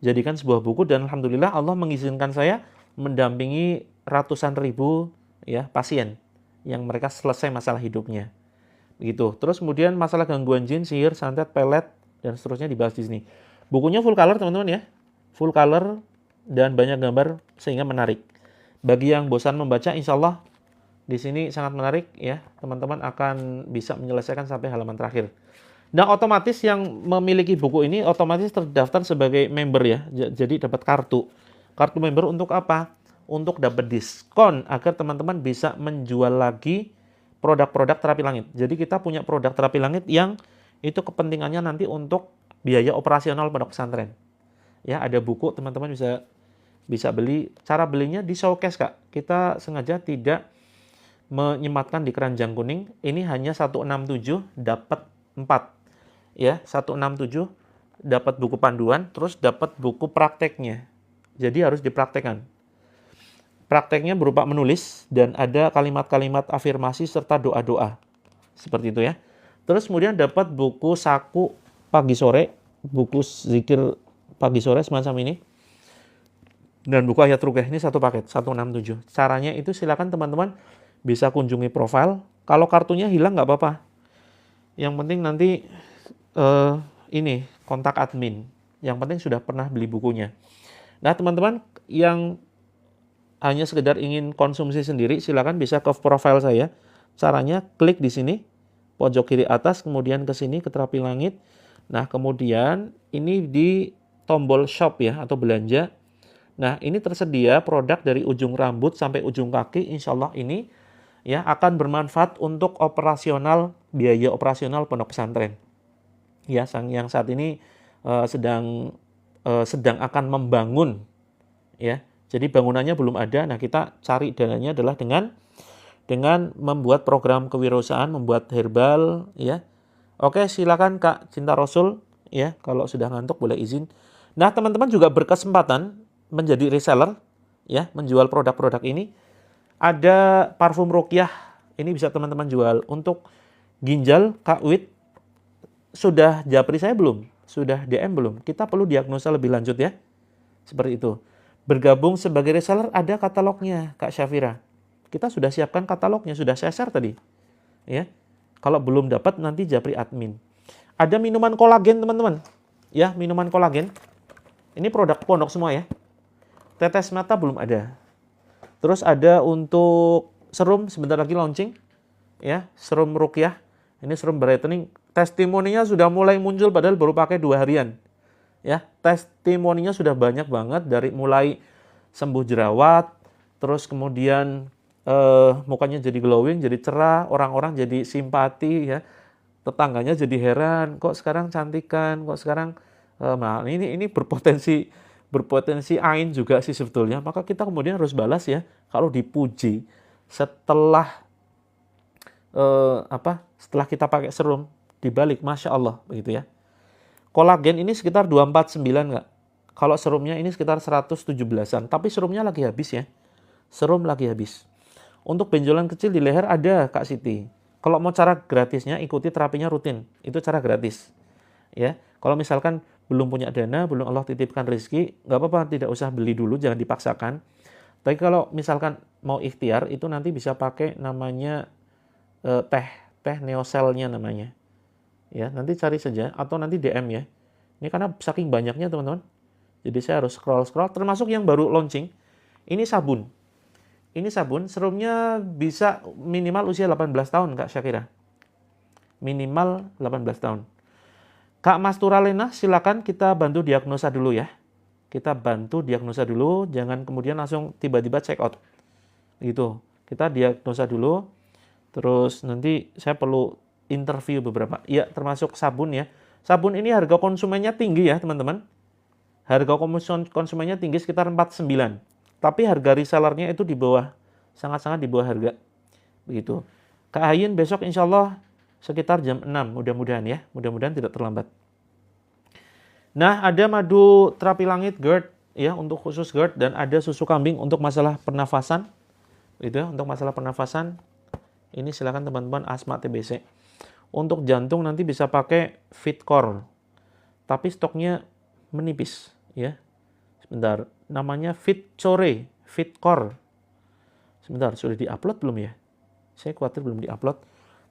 jadikan sebuah buku dan alhamdulillah Allah mengizinkan saya mendampingi ratusan ribu ya pasien yang mereka selesai masalah hidupnya. Begitu. Terus kemudian masalah gangguan jin, sihir, santet, pelet dan seterusnya dibahas di sini. Bukunya full color teman-teman ya. Full color dan banyak gambar sehingga menarik. Bagi yang bosan membaca, insya Allah di sini sangat menarik ya. Teman-teman akan bisa menyelesaikan sampai halaman terakhir. Dan otomatis yang memiliki buku ini otomatis terdaftar sebagai member ya. Jadi dapat kartu. Kartu member untuk apa? Untuk dapat diskon agar teman-teman bisa menjual lagi produk-produk terapi langit. Jadi kita punya produk terapi langit yang itu kepentingannya nanti untuk biaya operasional pondok pesantren. Ya, ada buku teman-teman bisa beli. Cara belinya di showcase Kak. Kita sengaja tidak menyematkan di keranjang kuning. Ini hanya 167 dapat 4. Ya, 167 dapat buku panduan, terus dapat buku prakteknya. Jadi harus dipraktekkan. Prakteknya berupa menulis dan ada kalimat-kalimat afirmasi serta doa-doa. Seperti itu ya. Terus kemudian dapat buku saku pagi sore, buku zikir pagi sore semacam ini. Dan buku ayat ruqyah ini satu paket, 167. Caranya itu silakan teman-teman bisa kunjungi profil. Kalau kartunya hilang nggak apa-apa. Yang penting nanti ini kontak admin. Yang penting sudah pernah beli bukunya. Nah teman-teman yang hanya sekedar ingin konsumsi sendiri, silakan bisa ke profile saya. Caranya klik di sini, pojok kiri atas, kemudian ke sini ke terapi langit. Nah, kemudian ini di tombol shop ya, atau belanja. Nah, ini tersedia produk dari ujung rambut sampai ujung kaki. Insya Allah ini ya akan bermanfaat untuk biaya operasional pondok pesantren. Ya, yang saat ini sedang akan membangun ya. Jadi bangunannya belum ada. Nah, kita cari dananya adalah dengan membuat program kewirausahaan, membuat herbal ya. Oke, silakan Kak Cinta Rasul ya, kalau sudah ngantuk boleh izin. Nah, teman-teman juga berkesempatan menjadi reseller ya, menjual produk-produk ini. Ada parfum ruqyah, ini bisa teman-teman jual. Untuk ginjal Kak Wid, sudah japri saya belum? Sudah DM belum? Kita perlu diagnosa lebih lanjut ya. Seperti itu. Bergabung sebagai reseller ada katalognya Kak Syafira. Kita sudah siapkan katalognya, sudah saya share tadi. Ya. Kalau belum dapat nanti japri admin. Ada minuman kolagen teman-teman. Ya, minuman kolagen. Ini produk pondok semua ya. Tetes mata belum ada. Terus ada untuk serum sebentar lagi launching. Ya, serum ruqyah. Ini serum brightening. Testimoninya sudah mulai muncul padahal baru pakai 2 harian. Ya, testimoninya sudah banyak banget dari mulai sembuh jerawat, terus kemudian mukanya jadi glowing, jadi cerah, orang-orang jadi simpati ya. Tetangganya jadi heran, kok sekarang cantikan, kok sekarang nah ini berpotensi ain juga sih sebetulnya. Maka kita kemudian harus balas ya. Kalau dipuji setelah setelah kita pakai serum dibalik, Masya Allah begitu ya. Kolagen ini sekitar 249 nggak? Kalau serumnya ini sekitar 117-an. Tapi serumnya lagi habis ya. Serum lagi habis. Untuk benjolan kecil di leher ada Kak Siti. Kalau mau cara gratisnya ikuti terapinya rutin. Itu cara gratis. Ya. Kalau misalkan belum punya dana, belum Allah titipkan rezeki, nggak apa-apa, tidak usah beli dulu, jangan dipaksakan. Tapi kalau misalkan mau ikhtiar, itu nanti bisa pakai namanya teh neoselnya namanya. Ya, nanti cari saja atau nanti DM ya. Ini karena saking banyaknya teman-teman. Jadi saya harus scroll termasuk yang baru launching. Ini sabun. Ini sabun, serumnya bisa minimal usia 18 tahun Kak Syakira. Minimal 18 tahun. Kak Mastura Lena, silakan kita bantu diagnosa dulu ya. Kita bantu diagnosa dulu, jangan kemudian langsung tiba-tiba check out. Gitu. Kita diagnosa dulu. Terus nanti saya perlu interview beberapa. Ya, termasuk sabun ya. Sabun ini harga konsumennya tinggi ya, teman-teman. Harga konsumennya tinggi sekitar 49. Tapi harga resellernya itu di bawah. Sangat-sangat di bawah harga. Begitu. Kak Hayin besok insya Allah sekitar jam 6. Mudah-mudahan ya. Mudah-mudahan tidak terlambat. Nah, ada madu terapi langit GERD. Ya, untuk khusus GERD. Dan ada susu kambing untuk masalah pernafasan. Gitu ya, untuk masalah pernafasan. Ini silakan teman-teman asma TBC. Untuk jantung nanti bisa pakai Fitcore. Tapi stoknya menipis ya. Sebentar, namanya Fitcore. Sebentar, sudah diupload belum ya? Saya khawatir belum diupload.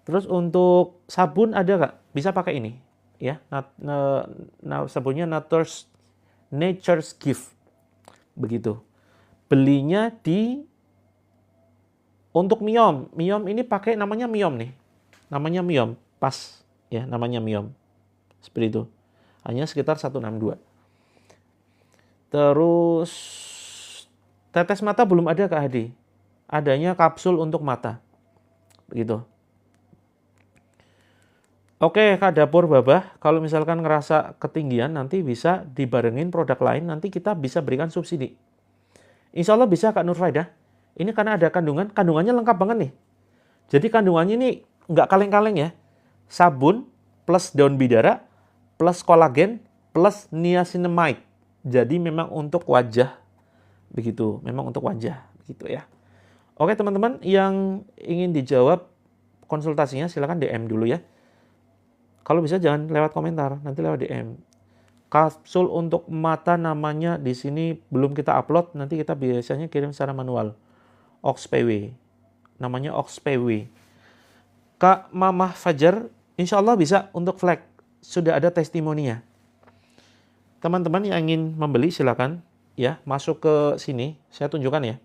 Terus untuk sabun ada Kak? Bisa pakai ini ya. Sabunnya Nature's Gift. Begitu. Belinya untuk Miom ini pakai namanya Miom nih. Namanya Miom, pas ya, namanya Miom. Seperti itu. Hanya sekitar 162. Terus tetes mata belum ada Kak Hadi. Adanya kapsul untuk mata. Begitu. Oke, Kak Dapur Babah, kalau misalkan ngerasa ketinggian nanti bisa dibarengin produk lain, nanti kita bisa berikan subsidi. Insya Allah bisa Kak Nurfaidah. Ini karena ada kandungannya lengkap banget nih. Jadi kandungannya ini nggak kaleng-kaleng ya. Sabun plus daun bidara plus kolagen plus niacinamide. Jadi memang untuk wajah. Begitu, memang untuk wajah gitu ya. Oke, teman-teman yang ingin dijawab konsultasinya silakan DM dulu ya. Kalau bisa jangan lewat komentar, nanti lewat DM. Kapsul untuk mata namanya di sini belum kita upload, nanti kita biasanya kirim secara manual. OXPW. Namanya OXPW. Kak Mamah Fajar, insya Allah bisa untuk flag. Sudah ada testimoninya. Teman-teman yang ingin membeli silakan ya masuk ke sini. Saya tunjukkan ya.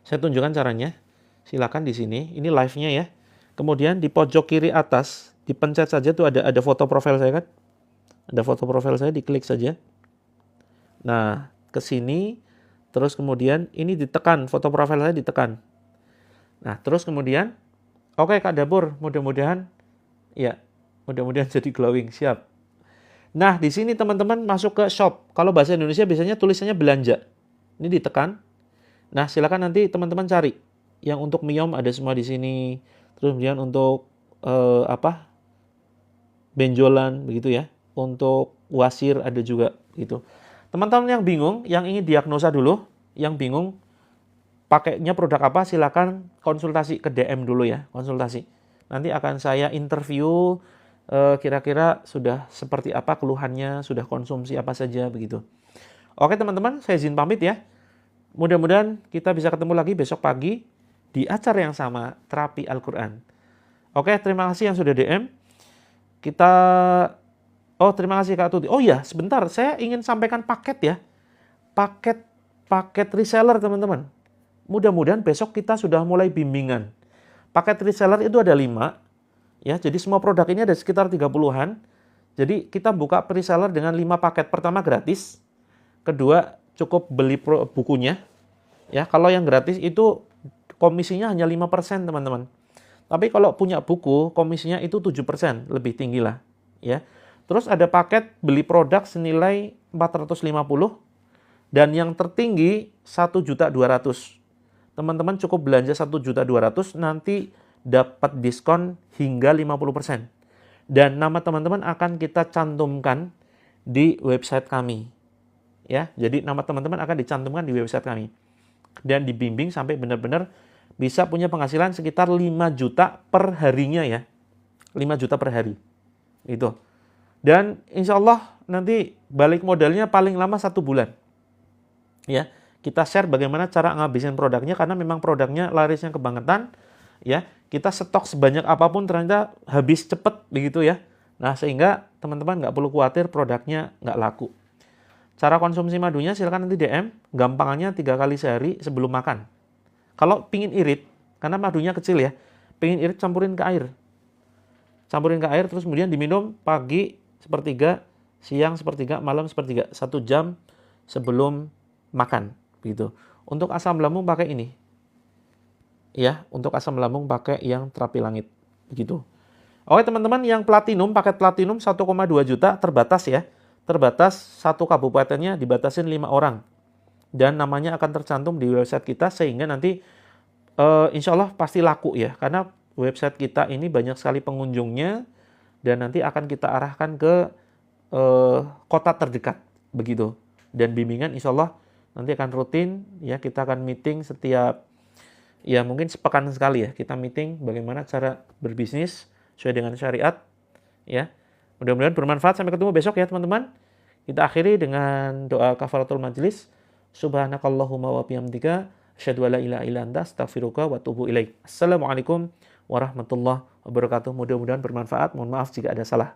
Saya tunjukkan caranya. Silakan di sini. Ini live-nya ya. Kemudian di pojok kiri atas dipencet saja tuh ada foto profil saya kan. Ada foto profil saya, diklik saja. Nah, ke sini terus kemudian ini ditekan, foto profil saya ditekan. Nah, terus kemudian oke Kak Dapur, mudah-mudahan jadi glowing, siap. Nah, di sini teman-teman masuk ke shop. Kalau bahasa Indonesia biasanya tulisannya belanja. Ini ditekan. Nah, silakan nanti teman-teman cari. Yang untuk Miom ada semua di sini. Terus kemudian untuk benjolan begitu ya. Untuk wasir ada juga gitu. Teman-teman yang bingung, yang ingin diagnosa dulu, yang bingung pakainya produk apa, silakan konsultasi ke DM dulu ya, konsultasi. Nanti akan saya interview kira-kira sudah seperti apa keluhannya, sudah konsumsi apa saja begitu. Oke teman-teman, saya izin pamit ya. Mudah-mudahan kita bisa ketemu lagi besok pagi di acara yang sama, Terapi Al-Quran. Oke, terima kasih yang sudah DM. Terima kasih Kak Tuti. Oh iya, sebentar, saya ingin sampaikan paket ya. Paket reseller teman-teman. Mudah-mudahan besok kita sudah mulai bimbingan. Paket reseller itu ada 5. Ya, jadi semua produk ini ada sekitar 30-an. Jadi kita buka reseller dengan 5 paket. Pertama gratis. Kedua, cukup beli bukunya. Ya, kalau yang gratis itu komisinya hanya 5% teman-teman. Tapi kalau punya buku, komisinya itu 7%, lebih tinggi lah. Ya. Terus ada paket beli produk senilai 450 dan yang tertinggi 1.200.000. Teman-teman cukup belanja 1.200.000 nanti dapat diskon hingga 50%. Dan nama teman-teman akan kita cantumkan di website kami. Ya, jadi nama teman-teman akan dicantumkan di website kami. Dan dibimbing sampai benar-benar bisa punya penghasilan sekitar 5 juta per harinya ya. 5 juta per hari. Itu. Dan insya Allah nanti balik modalnya paling lama 1 bulan. Ya, kita share bagaimana cara ngabisin produknya karena memang produknya larisnya kebangetan. Ya, kita stok sebanyak apapun ternyata habis cepet begitu ya. Nah, sehingga teman-teman nggak perlu khawatir produknya nggak laku. Cara konsumsi madunya silakan nanti DM. Gampangannya 3 kali sehari sebelum makan. Kalau pingin irit, karena madunya kecil ya, pingin irit campurin ke air. Campurin ke air terus kemudian diminum pagi sepertiga, siang sepertiga, malam sepertiga, 1 jam sebelum makan, begitu. Untuk asam lambung pakai ini, ya. Untuk asam lambung pakai yang terapi langit, begitu. Oke teman-teman, yang platinum, paket platinum 1,2 juta terbatas ya, terbatas satu kabupatennya dibatasin 5 orang, dan namanya akan tercantum di website kita sehingga nanti insya Allah pasti laku ya, karena website kita ini banyak sekali pengunjungnya. Dan nanti akan kita arahkan ke kota terdekat, begitu. Dan bimbingan insya Allah nanti akan rutin, ya kita akan meeting setiap, ya mungkin sepekan sekali ya, kita meeting bagaimana cara berbisnis sesuai dengan syariat, ya. Mudah-mudahan bermanfaat, sampai ketemu besok ya teman-teman. Kita akhiri dengan doa kafaratul majlis. Subhanakallahumma wa bihamdika, asyhadu an la ilaha illa anta, astaghfiruka wa atubu ilaik. Assalamualaikum warahmatullahi wabarakatuh. Mudah-mudahan bermanfaat. Mohon maaf jika ada salah.